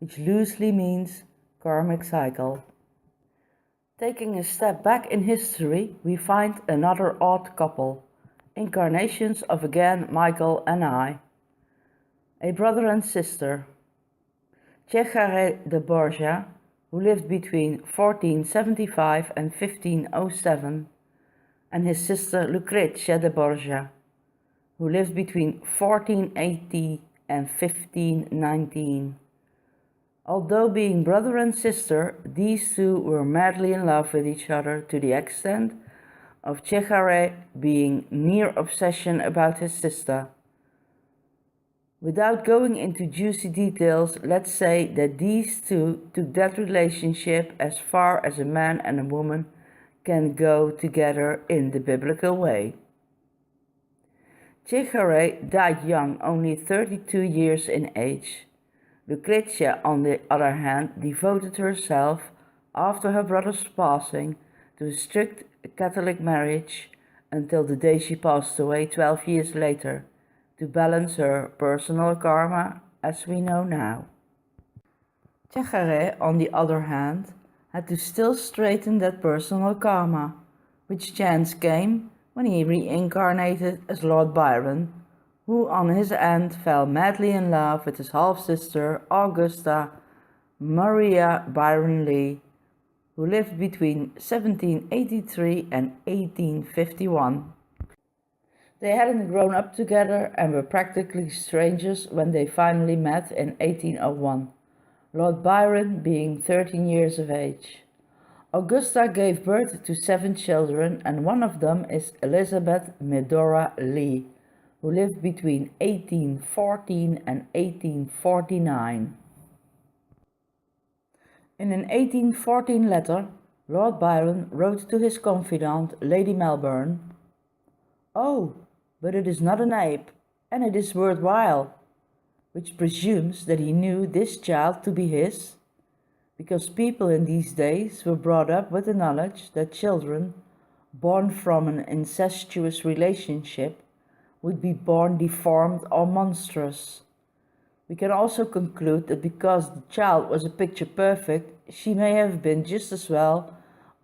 which loosely means karmic cycle. Taking a step back in history, we find another odd couple, incarnations of again Michael and I, a brother and sister. Cesare de Borgia, who lived between 1475 and 1507, and his sister Lucrezia de Borgia, who lived between 1480 and 1519. Although being brother and sister, these two were madly in love with each other to the extent of Cesare being near obsession about his sister. Without going into juicy details, let's say that these two took that relationship as far as a man and a woman can go together in the biblical way. Cesare died young, only 32 years in age. Lucrezia, on the other hand, devoted herself, after her brother's passing, to a strict Catholic marriage until the day she passed away 12 years later, to balance her personal karma, as we know now. Cesare, on the other hand, had to still straighten that personal karma, which chance came when he reincarnated as Lord Byron, who on his end fell madly in love with his half-sister Augusta Maria Byron Lee, who lived between 1783 and 1851. They hadn't grown up together and were practically strangers when they finally met in 1801, Lord Byron being 13 years of age. Augusta gave birth to 7 children, and one of them is Elizabeth Medora Lee, who lived between 1814 and 1849. In an 1814 letter, Lord Byron wrote to his confidant, Lady Melbourne, "Oh, but it is not an ape, and it is worthwhile," which presumes that he knew this child to be his, because people in these days were brought up with the knowledge that children born from an incestuous relationship would be born deformed or monstrous. We can also conclude that because the child was a picture perfect, she may have been just as well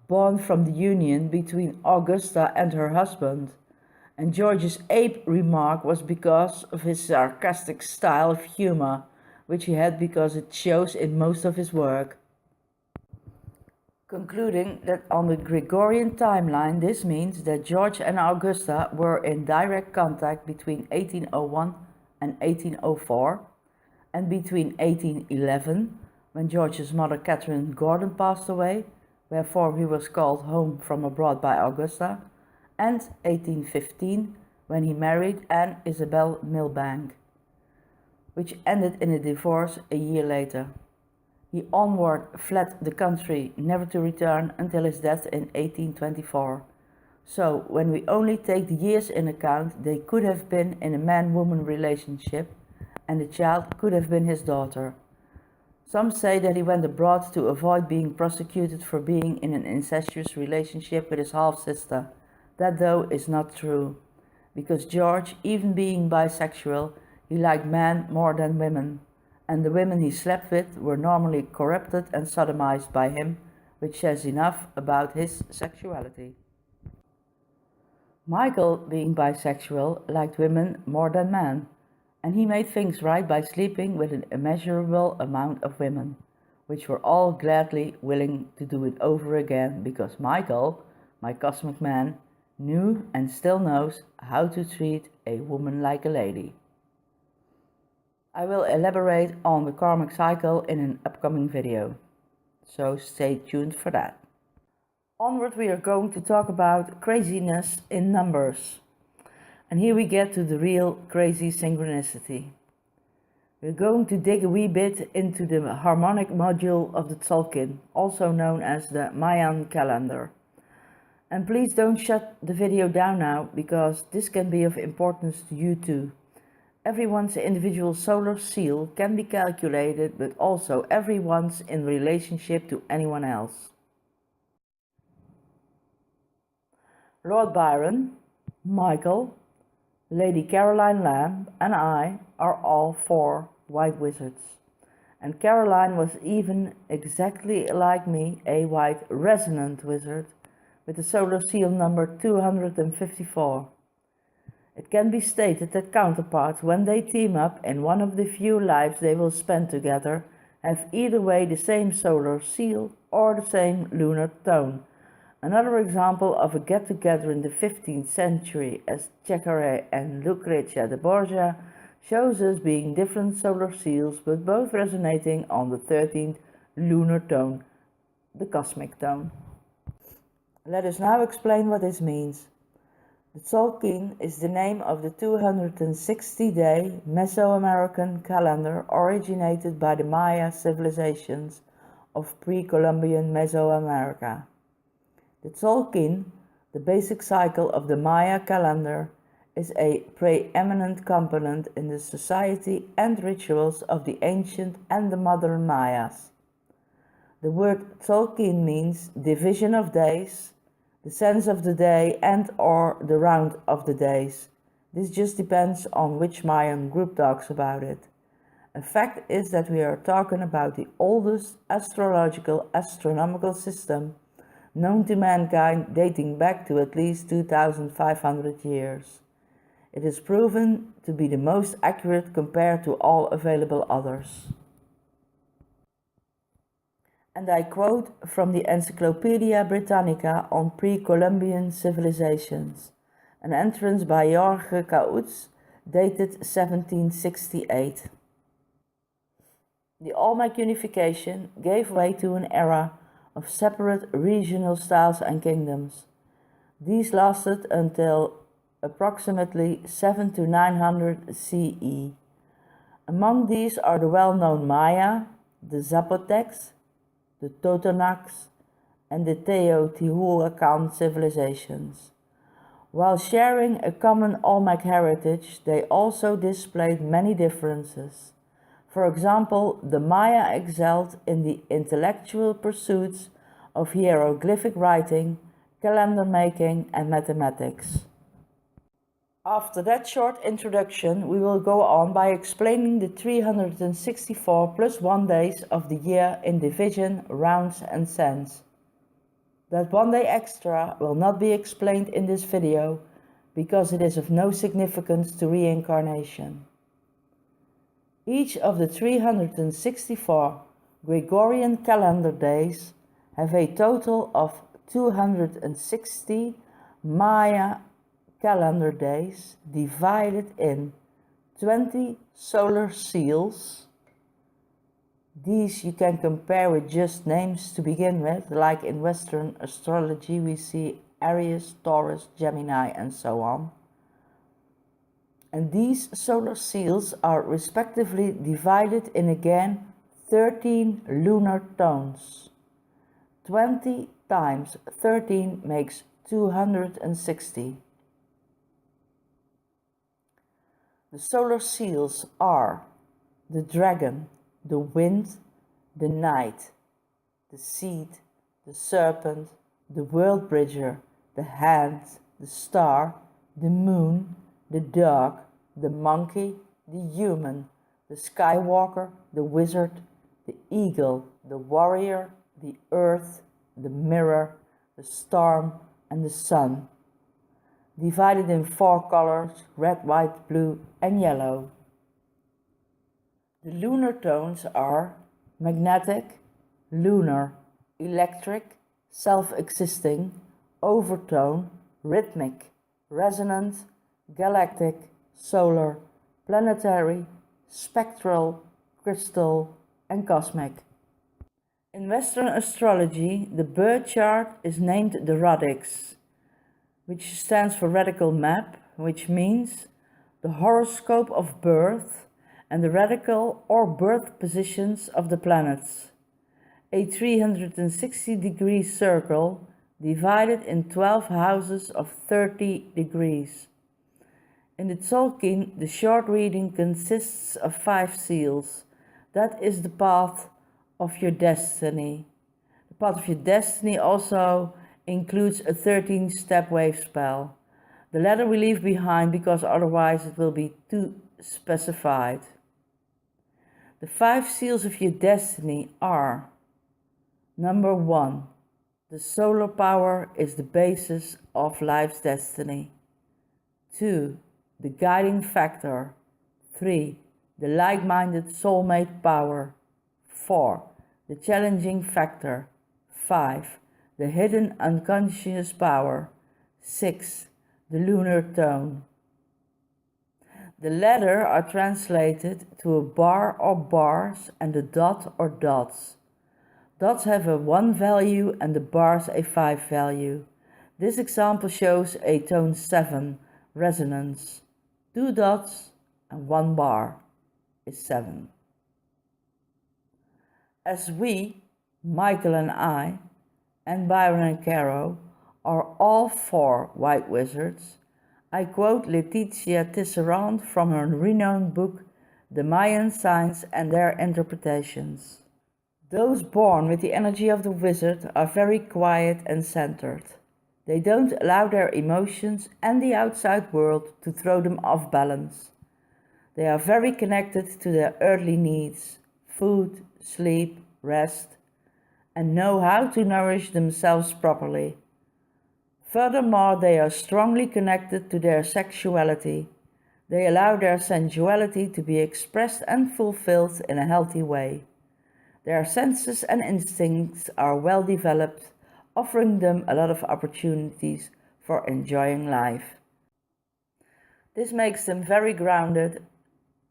born from the union between Augusta and her husband, and George's ape remark was because of his sarcastic style of humor, which he had because it shows in most of his work. Concluding that on the Gregorian timeline, this means that George and Augusta were in direct contact between 1801 and 1804, and between 1811, when George's mother Catherine Gordon passed away, wherefore he was called home from abroad by Augusta, and 1815, when he married Anne Isabel Milbank, which ended in a divorce a year later. He onward fled the country, never to return until his death in 1824. So, when we only take the years in account, they could have been in a man-woman relationship, and the child could have been his daughter. Some say that he went abroad to avoid being prosecuted for being in an incestuous relationship with his half-sister. That, though, is not true, because George, even being bisexual, he liked men more than women, and the women he slept with were normally corrupted and sodomized by him, which says enough about his sexuality. Michael, being bisexual, liked women more than men, and he made things right by sleeping with an immeasurable amount of women, which were all gladly willing to do it over again, because Michael, my cosmic man, knew and still knows how to treat a woman like a lady. I will elaborate on the karmic cycle in an upcoming video, so stay tuned for that. Onward, we are going to talk about craziness in numbers. And here we get to the real crazy synchronicity. We're going to dig a wee bit into the harmonic module of the Tzolk'in, also known as the Mayan calendar. And please don't shut the video down now, because this can be of importance to you too. Everyone's individual solar seal can be calculated, but also everyone's in relationship to anyone else. Lord Byron, Michael, Lady Caroline Lamb and I are all 4 white wizards. And Caroline was even exactly like me, a white resonant wizard, with the solar seal number 254. It can be stated that counterparts, when they team up in one of the few lives they will spend together, have either way the same solar seal or the same lunar tone, Another example of a get-together in the 15th century as Thackeray and Lucrezia de Borgia shows us being different solar seals but both resonating on the 13th lunar tone, the cosmic tone. Let us now explain what this means. The Tzolk'in is the name of the 260-day Mesoamerican calendar originated by the Maya civilizations of pre-Columbian Mesoamerica. The Tzolk'in, the basic cycle of the Maya calendar, is a preeminent component in the society and rituals of the ancient and the modern Mayas. The word Tzolk'in means division of days, the sense of the day and or the round of the days. This just depends on which Mayan group talks about it. A fact is that we are talking about the oldest astronomical system known to mankind, dating back to at least 2,500 years. It is proven to be the most accurate compared to all available others. And I quote from the Encyclopedia Britannica on Pre-Columbian Civilizations, an entrance by Jorge Cautz, dated 1768. The Olmec unification gave way to an era of separate regional styles and kingdoms. These lasted until approximately 7 to 900 CE. Among these are the well-known Maya, the Zapotecs, the Totonacs, and the Teotihuacan civilizations. While sharing a common Olmec heritage, they also displayed many differences. For example, the Maya excelled in the intellectual pursuits of hieroglyphic writing, calendar making, and mathematics. After that short introduction, we will go on by explaining the 364 plus 1 days of the year in division, rounds, and sense. That 1 day extra will not be explained in this video because it is of no significance to reincarnation. Each of the 364 Gregorian calendar days have a total of 260 Maya calendar days divided in 20 solar seals. These you can compare with just names to begin with, like in Western astrology we see Aries, Taurus, Gemini, and so on. And these solar seals are respectively divided in again 13 lunar tones. 20 times 13 makes 260. The solar seals are the dragon, the wind, the night, the seed, the serpent, the world bridger, the hand, the star, the moon, the dog, the monkey, the human, the skywalker, the wizard, the eagle, the warrior, the earth, the mirror, the storm, and the sun. Divided in 4 colors, red, white, blue, and yellow. The lunar tones are magnetic, lunar, electric, self-existing, overtone, rhythmic, resonant, galactic, solar, planetary, spectral, crystal, and cosmic. In Western astrology, the birth chart is named the Rdeg, which stands for radical map, which means the horoscope of birth and the radical or birth positions of the planets. A 360-degree circle divided in 12 houses of 30 degrees. In the Tzolk'in, the short reading consists of 5 seals. That is the path of your destiny. The path of your destiny also includes a 13-step wave spell. The latter we leave behind because otherwise it will be too specified. The 5 seals of your destiny are: number 1, the solar power is the basis of life's destiny. 2, the guiding factor. 3, the like-minded soulmate power. 4, the challenging factor. 5, the hidden unconscious power. 6. The lunar tone. The latter are translated to a bar or bars and a dot or dots. Dots have a 1 value and the bars a 5 value. This example shows a tone 7, resonance. 2 dots and 1 bar is 7. As we, Michael and I, and Byron and Caro, are all 4 white wizards, I quote Laetitia Tisserand from her renowned book, The Mayan Signs and Their Interpretations. Those born with the energy of the wizard are very quiet and centered. They don't allow their emotions and the outside world to throw them off balance. They are very connected to their earthly needs, food, sleep, rest, and know how to nourish themselves properly. Furthermore, they are strongly connected to their sexuality. They allow their sensuality to be expressed and fulfilled in a healthy way. Their senses and instincts are well developed, offering them a lot of opportunities for enjoying life. This makes them very grounded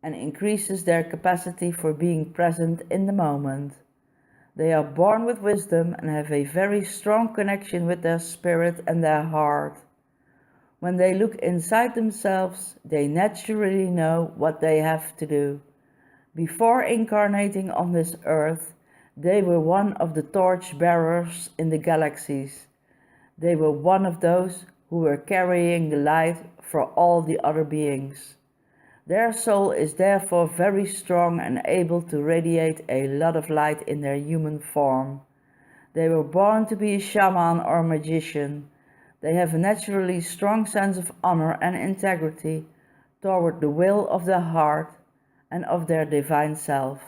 and increases their capacity for being present in the moment. They are born with wisdom and have a very strong connection with their spirit and their heart. When they look inside themselves, they naturally know what they have to do. Before incarnating on this earth, they were one of the torch bearers in the galaxies. They were one of those who were carrying the light for all the other beings. Their soul is therefore very strong and able to radiate a lot of light in their human form. They were born to be a shaman or magician. They have a naturally strong sense of honor and integrity toward the will of their heart and of their divine self.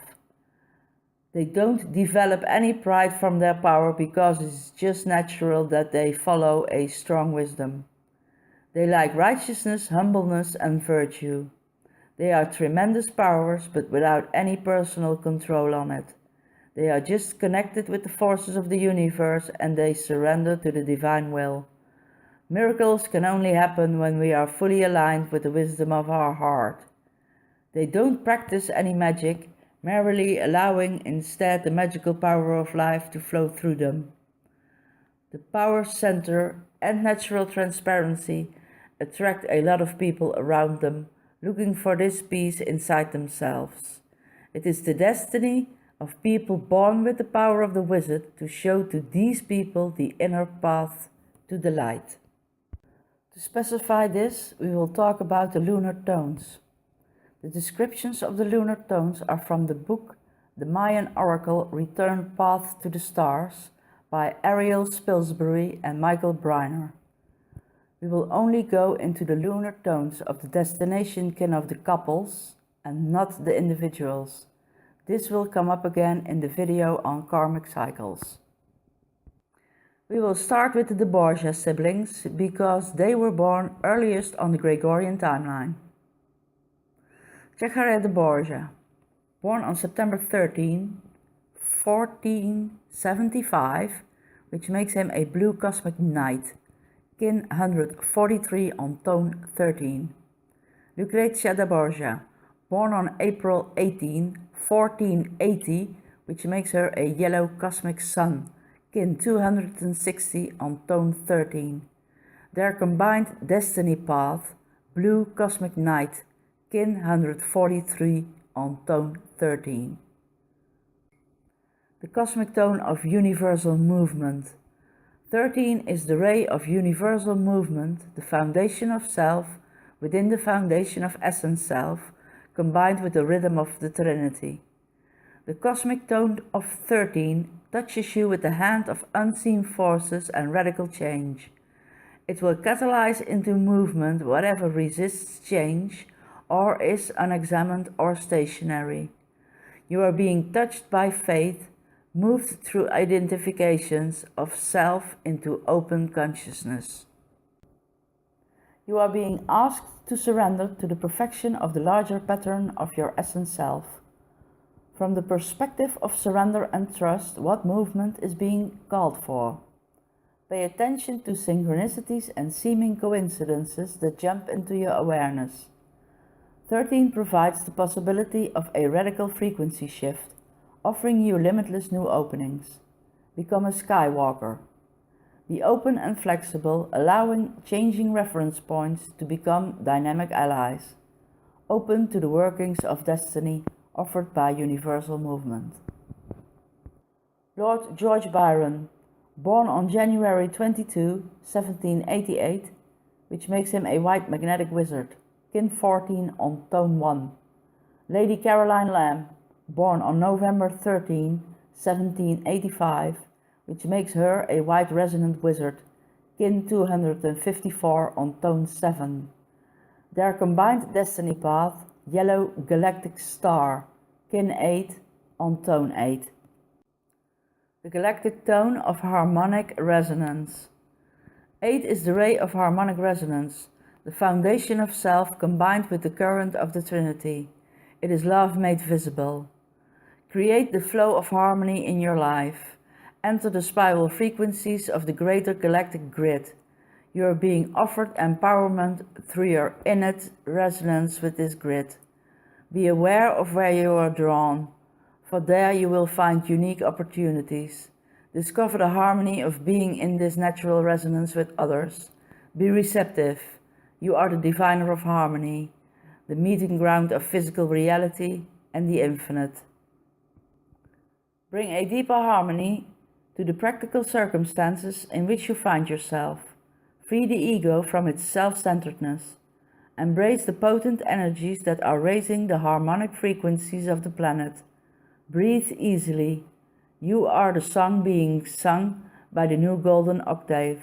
They don't develop any pride from their power because it's just natural that they follow a strong wisdom. They like righteousness, humbleness, and virtue. They are tremendous powers, but without any personal control on it. They are just connected with the forces of the universe and they surrender to the divine will. Miracles can only happen when we are fully aligned with the wisdom of our heart. They don't practice any magic, merely allowing instead the magical power of life to flow through them. The power center and natural transparency attract a lot of people around them, looking for this peace inside themselves. It is the destiny of people born with the power of the wizard to show to these people the inner path to the light. To specify this, we will talk about the lunar tones. The descriptions of the lunar tones are from the book The Mayan Oracle Return Path to the Stars by Ariel Spilsbury and Michael Briner. We will only go into the lunar tones of the destination kin of the couples and not the individuals. This will come up again in the video on karmic cycles. We will start with the Borgia siblings because they were born earliest on the Gregorian timeline. Cesare de Borgia, born on September 13, 1475, which makes him a blue cosmic knight. Kin 143 on tone 13. Lucrezia da Borgia, born on April 18, 1480, which makes her a yellow cosmic sun. Kin 260 on tone 13. Their combined destiny path, blue cosmic knight. Kin 143 on tone 13. The cosmic tone of universal movement. 13 is the ray of universal movement, the foundation of self, within the foundation of essence self, combined with the rhythm of the Trinity. The cosmic tone of 13 touches you with the hand of unseen forces and radical change. It will catalyze into movement whatever resists change or is unexamined or stationary. You are being touched by faith, moved through identifications of self into open consciousness. You are being asked to surrender to the perfection of the larger pattern of your essence self. From the perspective of surrender and trust, what movement is being called for? Pay attention to synchronicities and seeming coincidences that jump into your awareness. 13 provides the possibility of a radical frequency shift, offering you limitless new openings. Become a skywalker. Be open and flexible, allowing changing reference points to become dynamic allies. Open to the workings of destiny offered by universal movement. Lord George Byron, born on January 22, 1788, which makes him a white magnetic wizard, kin 14 on tone 1. Lady Caroline Lamb, born on November 13, 1785, which makes her a white resonant wizard, kin 254 on tone 7. Their combined destiny path, yellow galactic star, kin 8 on tone 8. The galactic tone of harmonic resonance. 8 is the ray of harmonic resonance, the foundation of self combined with the current of the Trinity. It is love made visible. Create the flow of harmony in your life. Enter the spiral frequencies of the greater galactic grid. You are being offered empowerment through your innate resonance with this grid. Be aware of where you are drawn, for there you will find unique opportunities. Discover the harmony of being in this natural resonance with others. Be receptive. You are the diviner of harmony, the meeting ground of physical reality and the infinite. Bring a deeper harmony to the practical circumstances in which you find yourself. Free the ego from its self-centeredness. Embrace the potent energies that are raising the harmonic frequencies of the planet. Breathe easily. You are the song being sung by the new golden octave.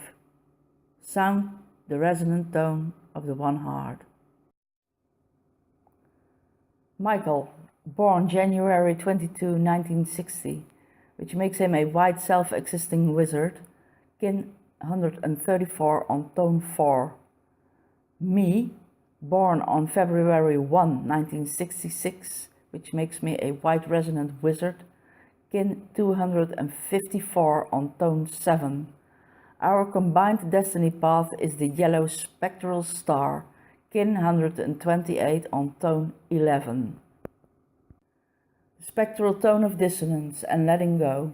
Sound the resonant tone of the one heart. Michael, born January 22, 1960, which makes him a white self-existing wizard, kin 134 on tone 4. Me, born on February 1, 1966, which makes me a white resonant wizard, kin 254 on tone 7. Our combined destiny path is the yellow spectral star, kin 128 on tone 11. The spectral tone of dissonance and letting go.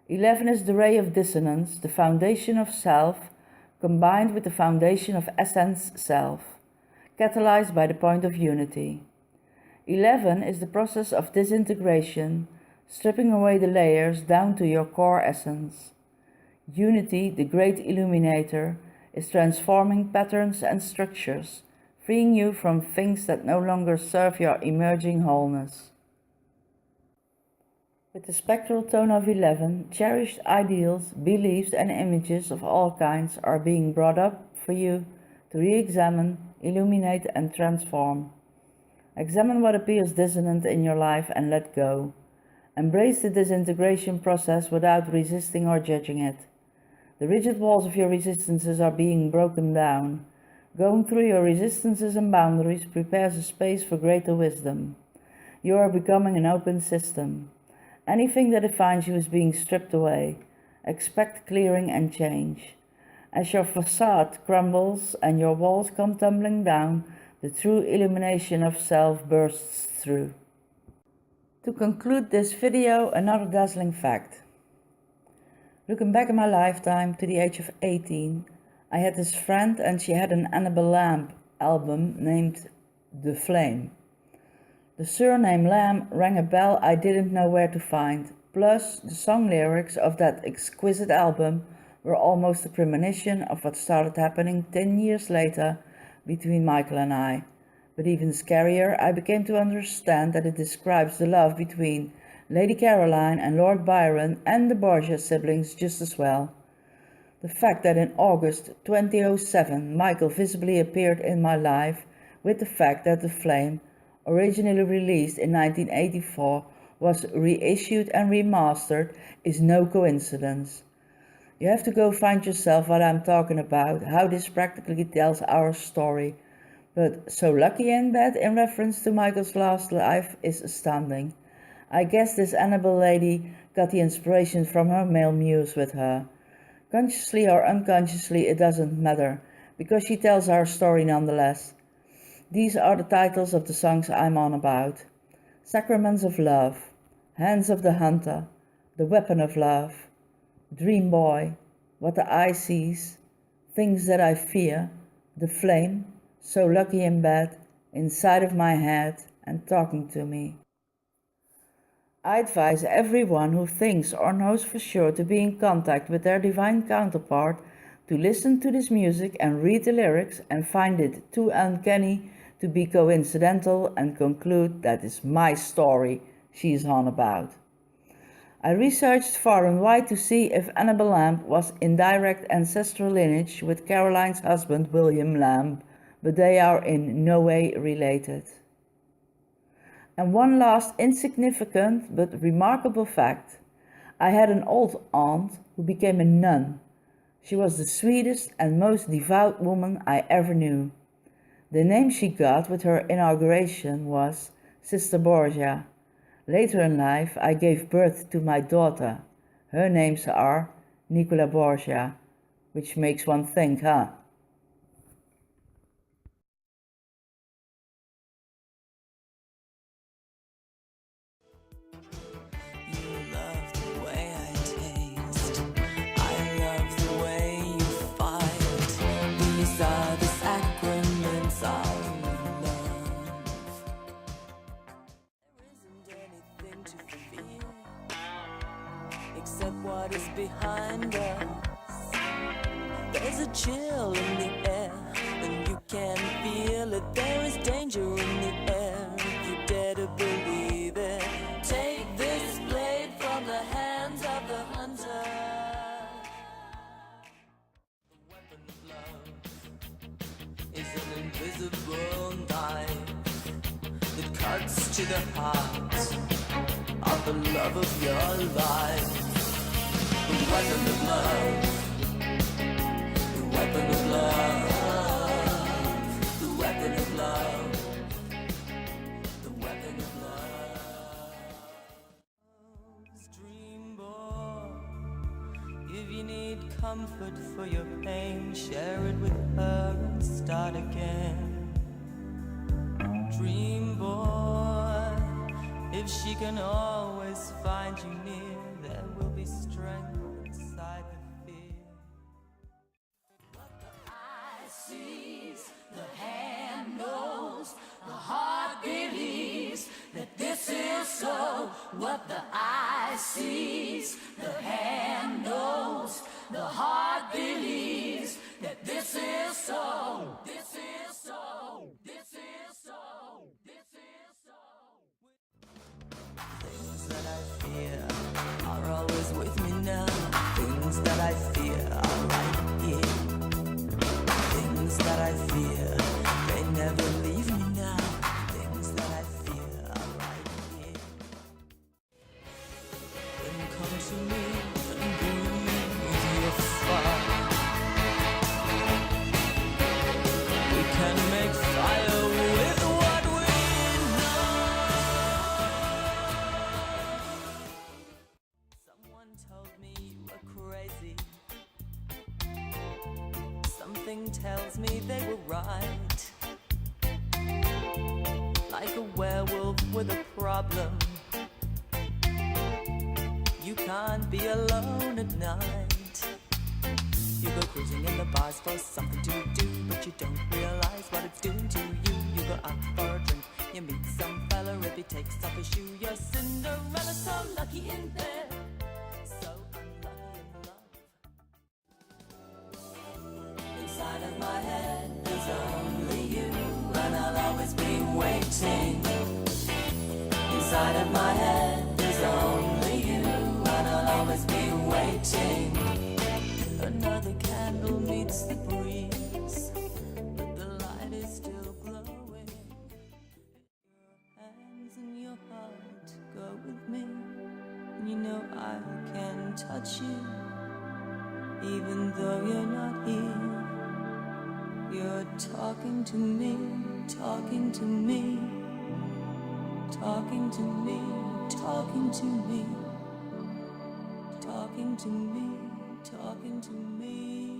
11 is the ray of dissonance, the foundation of self, combined with the foundation of essence self, catalyzed by the point of unity. 11 is the process of disintegration, stripping away the layers down to your core essence. Unity, the great illuminator, is transforming patterns and structures, freeing you from things that no longer serve your emerging wholeness. With the spectral tone of 11, cherished ideals, beliefs and images of all kinds are being brought up for you to re-examine, illuminate and transform. Examine what appears dissonant in your life and let go. Embrace the disintegration process without resisting or judging it. The rigid walls of your resistances are being broken down. Going through your resistances and boundaries prepares a space for greater wisdom. You are becoming an open system. Anything that defines you is being stripped away. Expect clearing and change. As your facade crumbles and your walls come tumbling down, the true illumination of self bursts through. To conclude this video, another dazzling fact. Looking back in my lifetime to the age of 18, I had this friend and she had an Annabel Lamb album named The Flame. The surname Lamb rang a bell I didn't know where to find, plus the song lyrics of that exquisite album were almost a premonition of what started happening 10 years later between Michael and I. But even scarier, I became to understand that it describes the love between Lady Caroline and Lord Byron and the Borgia siblings just as well. The fact that in August 2007 Michael visibly appeared in my life, with the fact that The Flame, originally released in 1984, was reissued and remastered, is no coincidence. You have to go find yourself what I'm talking about, how this practically tells our story. But so lucky and bad in reference to Michael's last life is astounding. I guess this Annabel lady got the inspiration from her male muse with her. Consciously or unconsciously, it doesn't matter, because she tells our story nonetheless. These are the titles of the songs I'm on about. Sacraments of Love, Hands of the Hunter, The Weapon of Love, Dream Boy, What the Eye Sees, Things That I Fear, The Flame, So Lucky in Bed, Inside of My Head, and Talking to Me. I advise everyone who thinks or knows for sure to be in contact with their divine counterpart to listen to this music and read the lyrics and find it too uncanny to be coincidental and conclude that is my story she is on about. I researched far and wide to see if Annabel Lamb was in direct ancestral lineage with Caroline's husband William Lamb, but they are in no way related. And one last insignificant but remarkable fact. I had an old aunt who became a nun. She was the sweetest and most devout woman I ever knew. The name she got with her inauguration was Sister Borgia. Later in life, I gave birth to my daughter. Her names are Nicola Borgia, which makes one think, huh? Except what is behind us. There's a chill in the air, and you can feel it. There is danger in the air, if you dare to believe it. Take this blade from the hands of the hunter. The weapon of love is an invisible knife that cuts to the heart of the love of your life. The weapon of love, the weapon of love, the weapon of love, the weapon of love. Dream boy, if you need comfort for your pain, share it with her and start again. Dream boy, if she can always find you near, there will be strength inside the fear. What the eye sees, the hand knows, the heart believes that this is so. What the eye sees, the hand knows, the heart believes that this is so. This is so. This is so. This is so. Things that I fear are always with me now. Things that I fear are right here. Things that I fear, they never leave me now. Things that I fear are right here. Then come to me and breathe your fire. We can make fire with what we know. Someone told me you were crazy. Something tells me they were right. Like a werewolf with a problem. You can't be alone at night. You go cruising in the bars for something to do, but you don't realize what it's doing to you. You go out for a drink, you meet some fella, if he takes off his shoe, you're Cinderella, so lucky in bed, so unlucky in love. Inside of my head is only you, and I'll always be waiting. Inside of my head is only you, and I'll always be waiting. Another candle meets the breeze, but the light is still glowing. Your hands and your heart go with me, and you know I can touch you, even though you're not here. You're talking to me, talking to me, talking to me, talking to me, talking to me, talking to me.